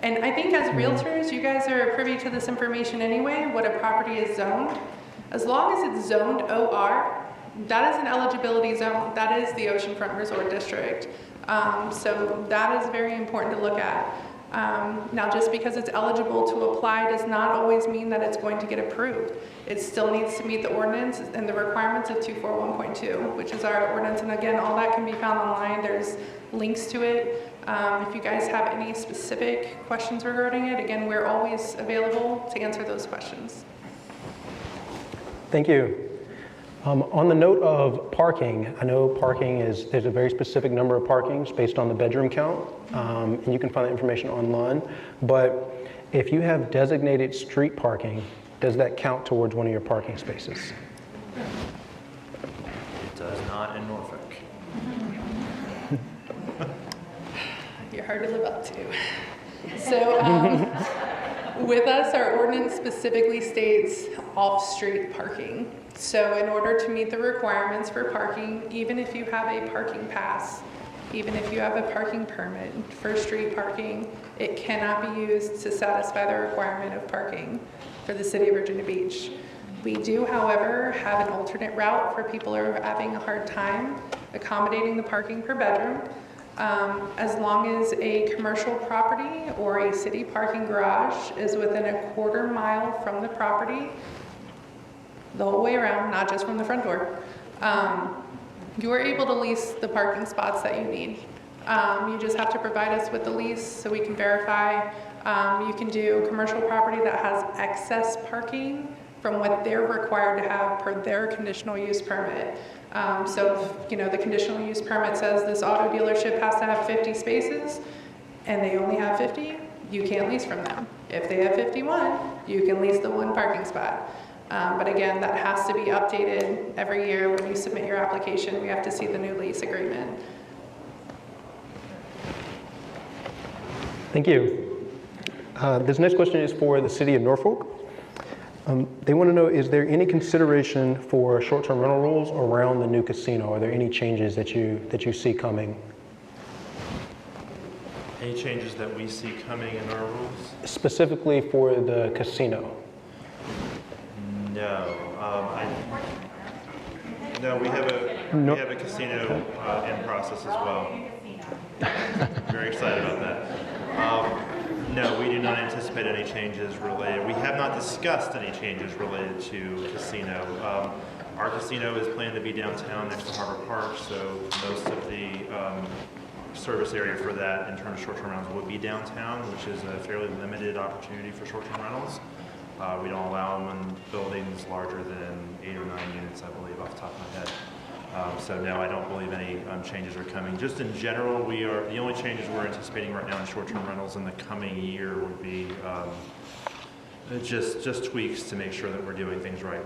Speaker 6: and I think as realtors, you guys are privy to this information anyway, what a property is zoned. As long as it's zoned OR, that is an eligibility zone. That is the Oceanfront Resort District. So that is very important to look at. Now, just because it's eligible to apply does not always mean that it's going to get approved. It still needs to meet the ordinance and the requirements of 241.2, which is our ordinance. And again, all that can be found online. There's links to it. If you guys have any specific questions regarding it, again, we're always available to answer those questions.
Speaker 4: Thank you. On the note of parking, I know parking there's a very specific number of parkings based on the bedroom count, and you can find that information online. But if you have designated street parking, does that count towards one of your parking spaces?
Speaker 7: It does not in Norfolk.
Speaker 6: You're hard to live up to. So with us, our ordinance specifically states off-street parking. So in order to meet the requirements for parking, even if you have a parking pass, even if you have a parking permit for street parking, it cannot be used to satisfy the requirement of parking for the city of Virginia Beach. We do, however, have an alternate route for people who are having a hard time accommodating the parking per bedroom. As long as a commercial property or a city parking garage is within a quarter mile from the property, the whole way around, not just from the front door, you are able to lease the parking spots that you need. You just have to provide us with the lease so we can verify. You can do commercial property that has excess parking from what they're required to have per their conditional use permit. So if, the conditional use permit says this auto dealership has to have 50 spaces and they only have 50, you can't lease from them. If they have 51, you can lease the one parking spot. But again, that has to be updated every year when you submit your application. We have to see the new lease agreement.
Speaker 4: Thank you. This next question is for the city of Norfolk. They want to know, is there any consideration for short-term rental rules around the new casino? Are there any changes that you see coming?
Speaker 7: Any changes that we see coming in our rules?
Speaker 4: Specifically for the casino.
Speaker 7: No. We have a casino in process as well. Very excited about that. No, we do not anticipate any changes related. We have not discussed any changes related to casino. Our casino is planned to be downtown next to Harbor Park, so most of the service area for that in terms of short-term rentals would be downtown, which is a fairly limited opportunity for short-term rentals. We don't allow them in buildings larger than 8 or 9 units, I believe, off the top of my head. So no, I don't believe any changes are coming. Just in general, the only changes we're anticipating right now in short-term rentals in the coming year would be just tweaks to make sure that we're doing things right.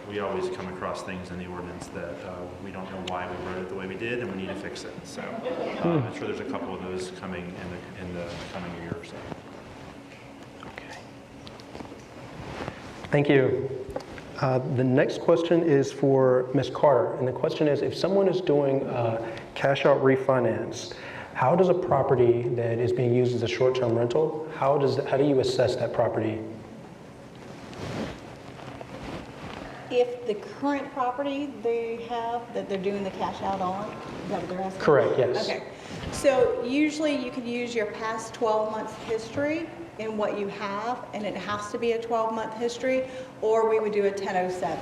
Speaker 7: We always come across things in the ordinance that we don't know why we wrote it the way we did, and we need to fix it. So I'm sure there's a couple of those coming in the coming year or so.
Speaker 4: Okay. Thank you. The next question is for Ms. Carter, and the question is, if someone is doing cash out refinance, how does a property that is being used as a short-term rental, how do you assess that property?
Speaker 9: If the current property they have that they're doing the cash out on, is that what they're asking?
Speaker 4: Correct, yes.
Speaker 9: Okay. So usually you can use your past 12 months history in what you have, and it has to be a 12-month history, or we would do a 1007.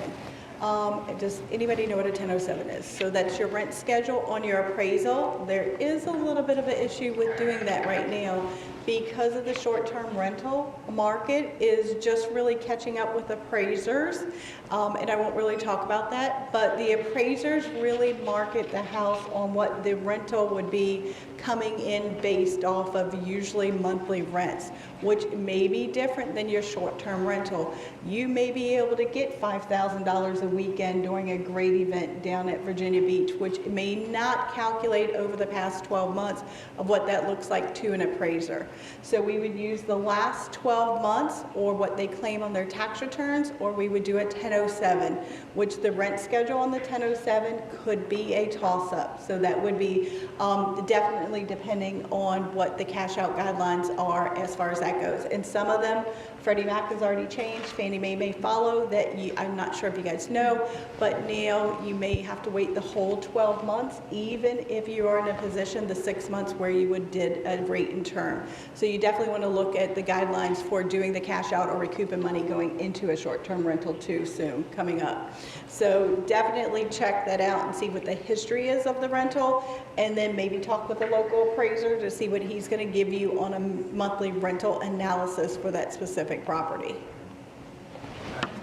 Speaker 9: Does anybody know what a 1007 is? So that's your rent schedule on your appraisal. There is a little bit of an issue with doing that right now because of the short-term rental market is just really catching up with appraisers. And I won't really talk about that, but the appraisers really market the house on what the rental would be coming in based off of usually monthly rents, which may be different than your short-term rental. You may be able to get $5,000 a weekend during a great event down at Virginia Beach, which may not calculate over the past 12 months of what that looks like to an appraiser. So we would use the last 12 months or what they claim on their tax returns, or we would do a 1007, which the rent schedule on the 1007 could be a toss-up. So that would be definitely depending on what the cash out guidelines are as far as that goes. And some of them, Freddie Mac has already changed, Fannie Mae may follow that. I'm not sure if you guys know, but now you may have to wait the whole 12 months, even if you are in a position the 6 months where you did a rate and term. So you definitely want to look at the guidelines for doing the cash out or recouping money going into a short-term rental too soon coming up. So definitely check that out and see what the history is of the rental, and then maybe talk with a local appraiser to see what he's going to give you on a monthly rental analysis for that specific property.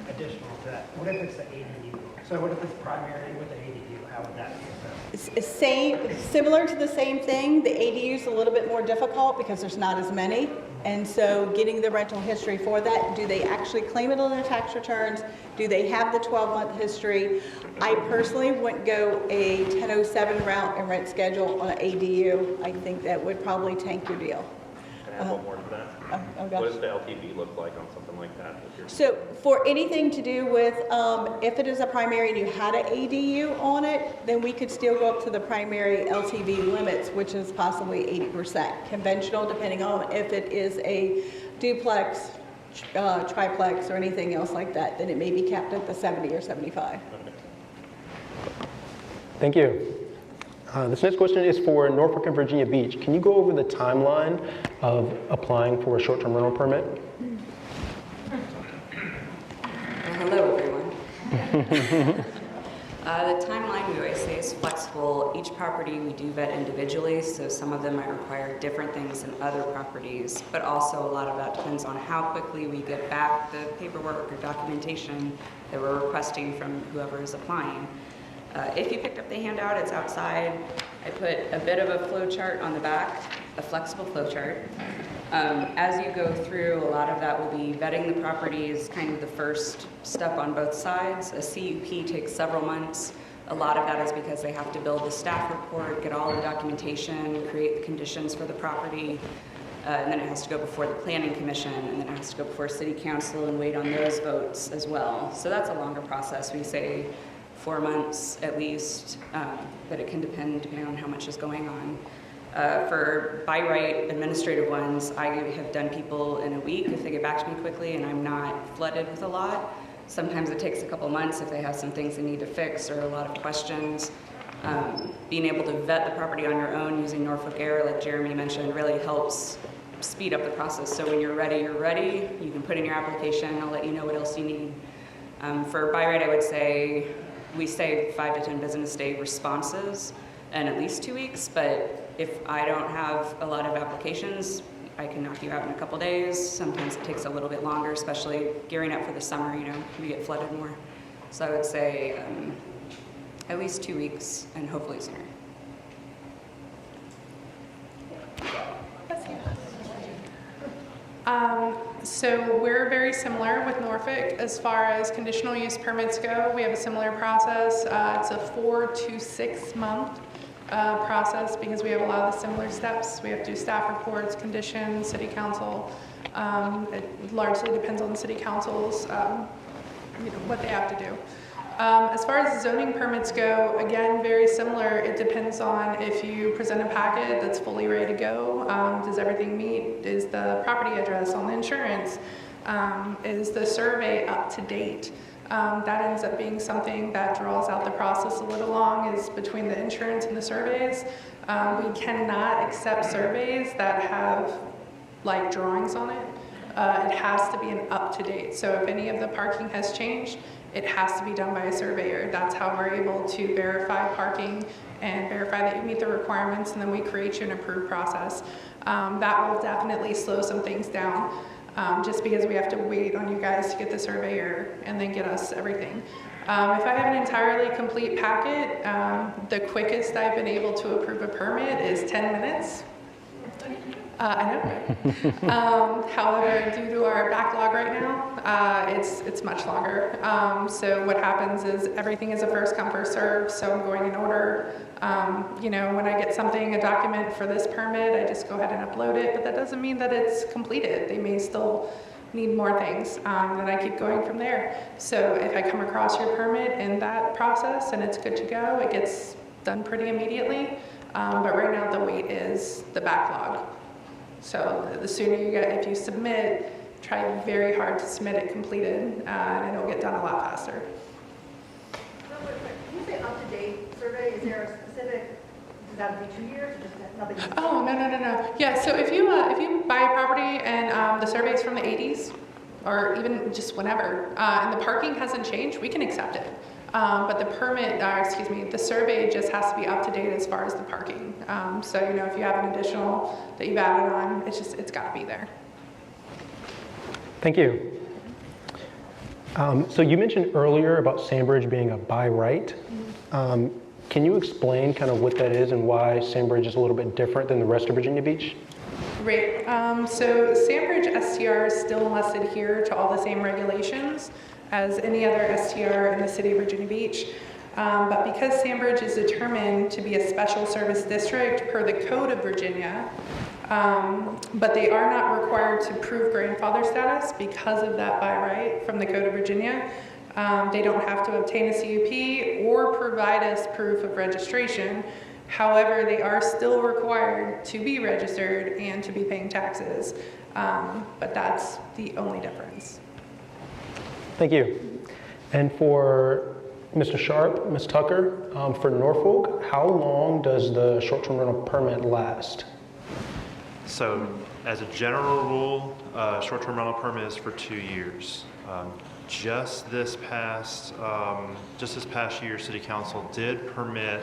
Speaker 12: Additional to that, what if it's the ADU? So what if it's primary with the ADU? How would that be assessed?
Speaker 9: Similar to the same thing. The ADU is a little bit more difficult because there's not as many. And so getting the rental history for that, do they actually claim it on their tax returns? Do they have the 12-month history? I personally wouldn't go a 1007 route and rent schedule on an ADU. I think that would probably tank your deal.
Speaker 13: Can I add one more to that?
Speaker 9: What
Speaker 13: does the LTV look like on something like that?
Speaker 9: So for anything to do with, if it is a primary and you had an ADU on it, then we could still go up to the primary LTV limits, which is possibly 80%. Conventional, depending on if it is a duplex, triplex, or anything else like that, then it may be capped at the 70 or 75.
Speaker 4: Thank you. This next question is for Norfolk and Virginia Beach. Can you go over the timeline of applying for a short-term rental permit?
Speaker 14: Hello, everyone. The timeline, we always say, is flexible. Each property we do vet individually, so some of them might require different things than other properties, but also a lot of that depends on how quickly we get back the paperwork or documentation that we're requesting from whoever is applying. If you picked up the handout, it's outside. I put a bit of a flow chart on the back, a flexible flow chart. As you go through, a lot of that will be vetting the properties, kind of the first step on both sides. A CUP takes several months. A lot of that is because they have to build the staff report, get all the documentation, create the conditions for the property, and then it has to go before the Planning Commission, and then it has to go before City Council and wait on those votes as well. So that's a longer process. We say 4 months at least, but it can depend depending on how much is going on. For by right administrative ones, I have done people in a week if they get back to me quickly and I'm not flooded with a lot. Sometimes it takes a couple months if they have some things they need to fix or a lot of questions. Being able to vet the property on your own using Norfolk Air, like Jeremy mentioned, really helps speed up the process. So when you're ready, you're ready. You can put in your application. I'll let you know what else you need. For by right, I would say we say 5 to 10 business day responses and at least 2 weeks, but if I don't have a lot of applications, I can knock you out in a couple days. Sometimes it takes a little bit longer, especially gearing up for the summer, you know, we get flooded more. So I would say at least 2 weeks and hopefully sooner.
Speaker 6: So we're very similar with Norfolk as far as conditional use permits go. We have a similar process. It's a 4 to 6 month process because we have a lot of the similar steps. We have to do staff reports, conditions, city council. It largely depends on the city council's, what they have to do. As far as zoning permits go, again, very similar. It depends on if you present a packet that's fully ready to go. Does everything meet? Is the property address on the insurance? Is the survey up to date? That ends up being something that draws out the process a little long, is between the insurance and the surveys. We cannot accept surveys that have like drawings on it. It has to be an up to date. So if any of the parking has changed, it has to be done by a surveyor. That's how we're able to verify parking and verify that you meet the requirements, and then we create you an approved process. That will definitely slow some things down, just because we have to wait on you guys to get the surveyor and then get us everything. If I have an entirely complete packet, the quickest I've been able to approve a permit is 10 minutes. I know. However, due to our backlog right now, it's much longer. So what happens is everything is a first come, first serve. So I'm going in order. You know, when I get something, a document for this permit, I just go ahead and upload it. But that doesn't mean that it's completed. They may still need more things, and I keep going from there. So if I come across your permit in that process and it's good to go, it gets done pretty immediately. But right now the wait is the backlog. So the sooner you get, if you submit, try very hard to submit it completed, and it'll get done a lot faster.
Speaker 8: When you say up-to-date survey, is there a specific, does that have to be 2 years or just nothing?
Speaker 6: Oh, no. Yeah, so if you buy a property and the survey's from the 80s, or even just whenever, and the parking hasn't changed, we can accept it. But the permit, the survey just has to be up to date as far as the parking. So, you know, if you have an additional that you've added on, it's got to be there.
Speaker 4: Thank you. So you mentioned earlier about Sandbridge being a by right. Can you explain kind of what that is and why Sandbridge is a little bit different than the rest of Virginia Beach?
Speaker 6: Great. So Sandbridge STRs still must adhere to all the same regulations as any other STR in the city of Virginia Beach. But because Sandbridge is determined to be a special service district per the Code of Virginia, but they are not required to prove grandfather status because of that by right from the Code of Virginia. They don't have to obtain a CUP or provide us proof of registration. However, they are still required to be registered and to be paying taxes. But that's the only difference.
Speaker 4: Thank you. And for Mr. Sharp, Ms. Tucker, for Norfolk, how long does the short-term rental permit last?
Speaker 7: So as a general rule, short-term rental permit is for 2 years. Just this past year, City Council did permit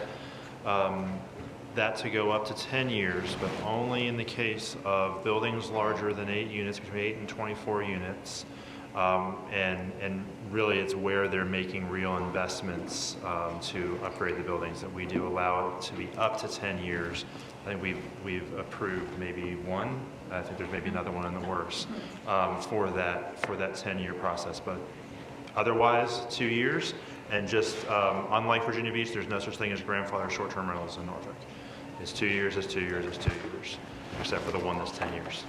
Speaker 7: that to go up to 10 years, but only in the case of buildings larger than 8 units, between 8 and 24 units. And really it's where they're making real investments to upgrade the buildings that we do allow it to be up to 10 years. I think we've approved maybe one. I think there's maybe another one in the works for that 10-year process. But otherwise, 2 years. And just unlike Virginia Beach, there's no such thing as grandfather short-term rentals in Norfolk. It's 2 years, it's 2 years, it's 2 years, except for the one that's 10 years.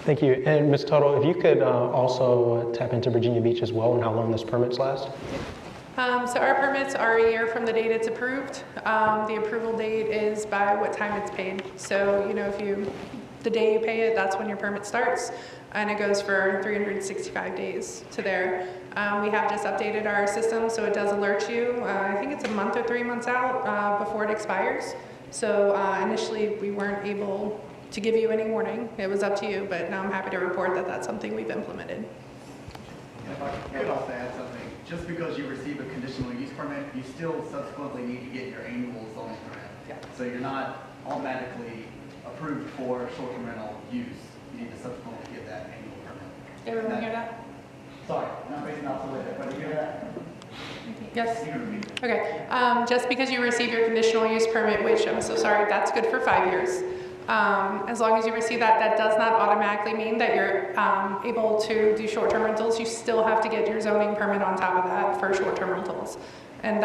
Speaker 4: Thank you. And Ms. Tuttle, if you could also tap into Virginia Beach as well and how long this permits last?
Speaker 6: So our permits are a year from the date it's approved. The approval date is by what time it's paid. So, you know, the day you pay it, that's when your permit starts, and it goes for 365 days to there. We have just updated our system, so it does alert you. I think it's a month or 3 months out before it expires. So initially we weren't able to give you any warning. It was up to you, but now I'm happy to report that that's something we've implemented.
Speaker 11: If I could also add something, just because you receive a conditional use permit, you still subsequently need to get your annual zoning permit.
Speaker 6: Yeah.
Speaker 11: So you're not automatically approved for short-term rental use. You need to subsequently get that annual permit.
Speaker 6: Everyone hear that?
Speaker 11: Sorry, not based on the but you hear that?
Speaker 6: Yes? Okay. Just because you receive your conditional use permit, which I'm so sorry, that's good for 5 years. As long as you receive that, that does not automatically mean that you're able to do short-term rentals. You still have to get your zoning permit on top of that for short-term rentals. And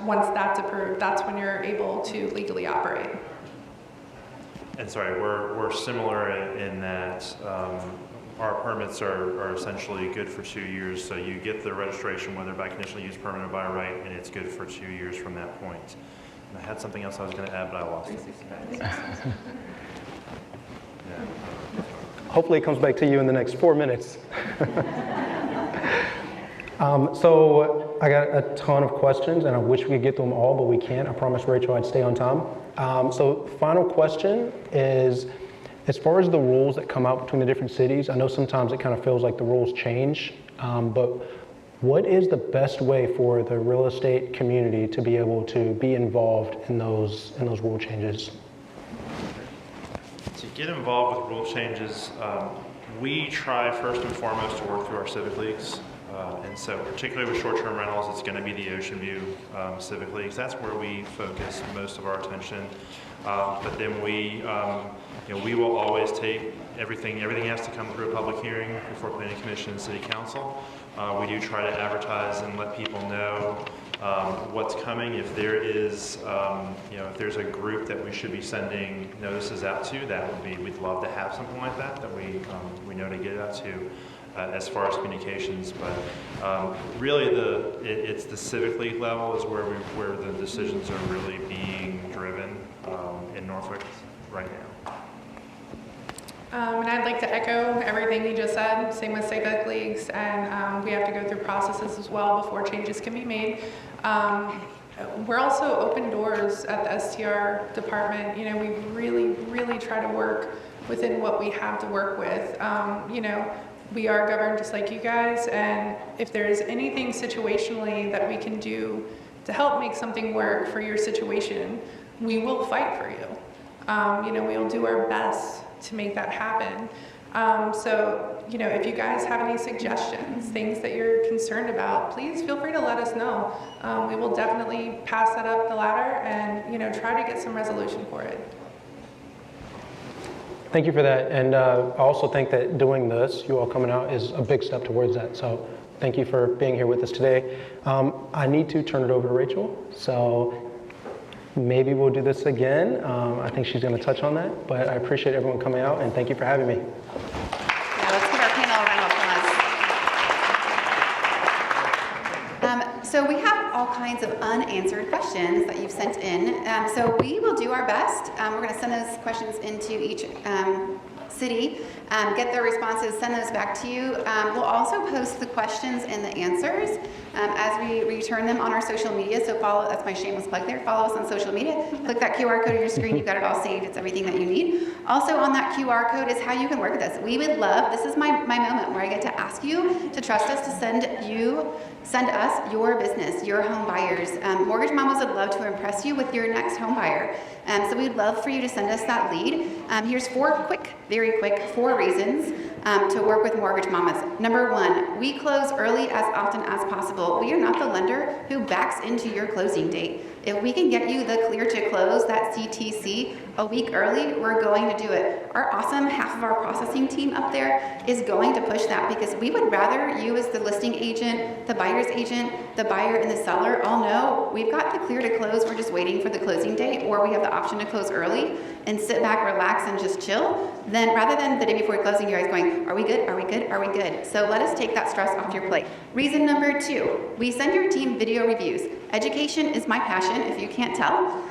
Speaker 6: once that's approved, that's when you're able to legally operate.
Speaker 7: And sorry, we're similar in that our permits are essentially good for 2 years. So you get the registration, whether by conditional use permit or by right, and it's good for 2 years from that point. And I had something else I was going to add, but I lost it. Yeah.
Speaker 4: Hopefully it comes back to you in the next 4 minutes. So I got a ton of questions, and I wish we could get to them all, but we can't. I promised Rachel I'd stay on time. So final question is, as far as the rules that come out between the different cities, I know sometimes it kind of feels like the rules change, but What is the best way for the real estate community to be able to be involved in those rule changes?
Speaker 7: To get involved with rule changes, we try first and foremost to work through our civic leagues. And so particularly with short-term rentals, it's going to be the Ocean View Civic Leagues. That's where we focus most of our attention. But then we will always take everything has to come through a public hearing before Planning Commission and City Council. We do try to advertise and let people know what's coming. If there is, if there's a group that we should be sending notices out to, we'd love to have something like that we know to get it out to. As far as communications, but really it's the civic league level is where the decisions are really being driven in Norfolk right now.
Speaker 6: And I'd like to echo everything you just said. Same with civic leagues, and we have to go through processes as well before changes can be made. We're also open doors at the STR department. We really try to work within what we have to work with. We are governed just like you guys, and if there's anything situationally that we can do to help make something work for your situation, we will fight for you. We'll do our best to make that happen. So, if you guys have any suggestions, things that you're concerned about, please feel free to let us know. We will definitely pass that up the ladder and, try to get some resolution for it.
Speaker 4: Thank you for that, and I also think that doing this, you all coming out, is a big step towards that. So thank you for being here with us today. I need to turn it over to Rachel, so maybe we'll do this again. I think she's going to touch on that, but I appreciate everyone coming out, and thank you for having me.
Speaker 1: Yeah, let's give our panel a round of applause. So we have all kinds of unanswered questions that you've sent in. So we will do our best. We're going to send those questions into each city, get their responses, send those back to you. We'll also post the questions and the answers as we return them on our social media. So that's my shameless plug there. Follow us on social media. Click that QR code on your screen. You've got it all saved. It's everything that you need. Also on that QR code is how you can work with us. We would love, this is my moment where I get to ask you to trust us to send us your business, your home buyers. Mortgage Mommas would love to impress you with your next home buyer. So we'd love for you to send us that lead. Here's very quick, 4 reasons to work with Mortgage Mommas. Number 1, we close early as often as possible. We are not the lender who backs into your closing date. If we can get you the clear to close, that CTC, a week early, we're going to do it. Our awesome half of our processing team up there is going to push that because we would rather you as the listing agent, the buyer's agent, the buyer and the seller all know we've got the clear to close, we're just waiting for the closing date, or we have the option to close early and sit back, relax, and just chill. Then rather than the day before closing, you're guys going, are we good, are we good, are we good? So let us take that stress off your plate. Reason number 2, we send your team video reviews. Education is my passion, if you can't tell.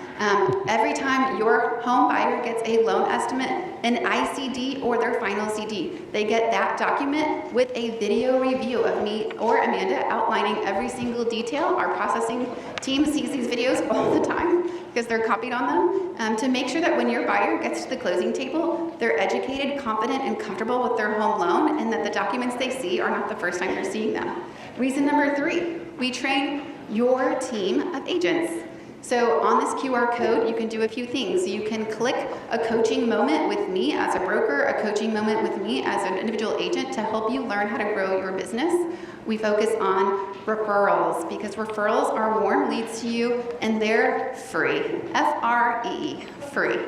Speaker 1: Every time your home buyer gets a loan estimate, an ICD or their final CD, they get that document with a video review of me or Amanda outlining every single detail. Our processing team sees these videos all the time because they're copied on them to make sure that when your buyer gets to the closing table, they're educated, confident, and comfortable with their home loan, and that the documents they see are not the first time they're seeing them. Reason number 3, we train your team of agents. So on this QR code, you can do a few things. You can click a coaching moment with me as a broker, a coaching moment with me as an individual agent to help you learn how to grow your business. We focus on referrals because referrals are warm leads to you and they're free. F-R-E, free,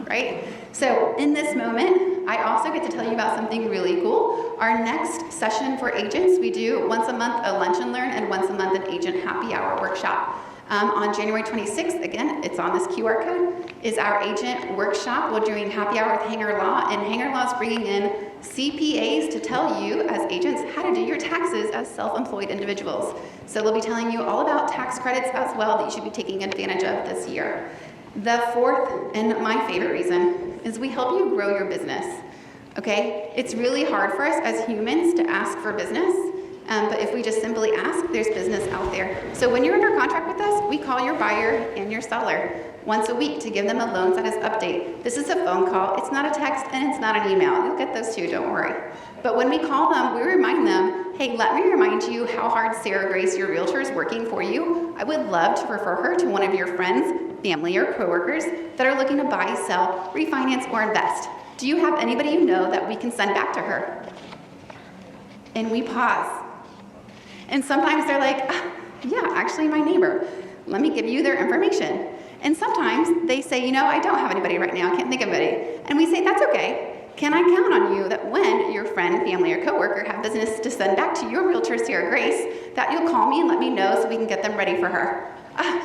Speaker 1: right? So in this moment, I also get to tell you about something really cool. Our next session for agents, we do once a month a lunch and learn and once a month an agent happy hour workshop. On January 26th, again, it's on this QR code, is our agent workshop. We're doing happy hour with Hanger Law, and Hanger Law is bringing in CPAs to tell you as agents how to do your taxes as self-employed individuals. So they'll be telling you all about tax credits as well that you should be taking advantage of this year. The 4th and my favorite reason is we help you grow your business, okay? It's really hard for us as humans to ask for business. But if we just simply ask, there's business out there. So when you're under contract with us, we call your buyer and your seller once a week to give them a loan status update. This is a phone call. It's not a text and it's not an email. You'll get those too, don't worry. But when we call them, we remind them, hey, let me remind you how hard Sarah Grace, your realtor, is working for you. I would love to refer her to one of your friends, family, or coworkers that are looking to buy, sell, refinance, or invest. Do you have anybody you know that we can send back to her? And we pause. And sometimes they're like, yeah, actually my neighbor. Let me give you their information. And sometimes they say, you know, I don't have anybody right now, I can't think of anybody. And we say, that's okay. Can I count on you that when your friend, family, or coworker have business to send back to your realtor, Sarah Grace, that you'll call me and let me know so we can get them ready for her?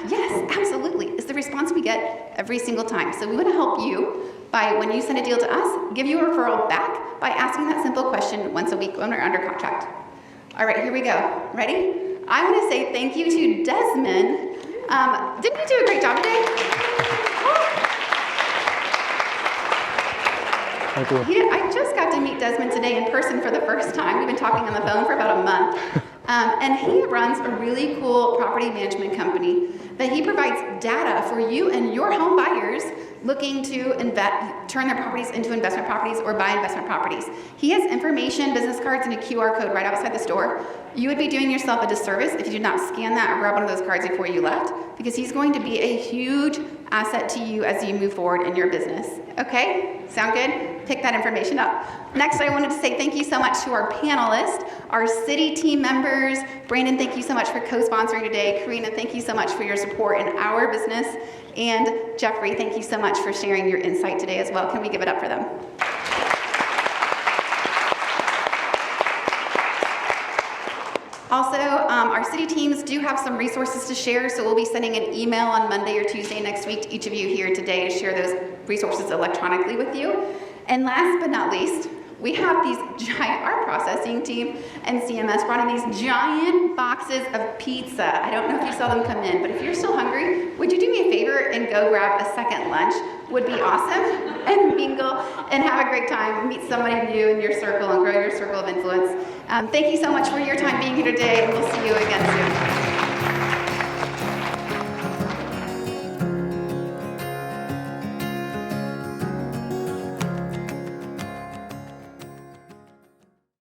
Speaker 1: Yes, absolutely. It's the response we get every single time. So we want to help you by, when you send a deal to us, give you a referral back by asking that simple question once a week when we're under contract. All right, here we go. Ready? I want to say thank you to Desmond. Didn't you do a great job today?
Speaker 4: Thank you.
Speaker 1: I just got to meet Desmond today in person for the first time. We've been talking on the phone for about a month. And he runs a really cool property management company that he provides data for you and your home buyers looking to turn their properties into investment properties or buy investment properties. He has information, business cards, and a QR code right outside the store. You would be doing yourself a disservice if you did not scan that or grab one of those cards before you left, because he's going to be a huge asset to you as you move forward in your business. Okay? Sound good? Pick that information up. Next, I wanted to say thank you so much to our panelists, our city team members. Brandon, thank you so much for co-sponsoring today. Karina, thank you so much for your support in our business. And Jeffrey, thank you so much for sharing your insight today as well. Can we give it up for them? Also, our city teams do have some resources to share, so we'll be sending an email on Monday or Tuesday next week to each of you here today to share those resources electronically with you. And last but not least, we have these giant, our processing team and CMS brought in these giant boxes of pizza. I don't know if you saw them come in, but if you're still hungry, would you do me a favor and go grab a second lunch? Would be awesome. And mingle and have a great time. Meet somebody new in your circle and grow your circle of influence. Thank you so much for your time being here today, and we'll see you again soon.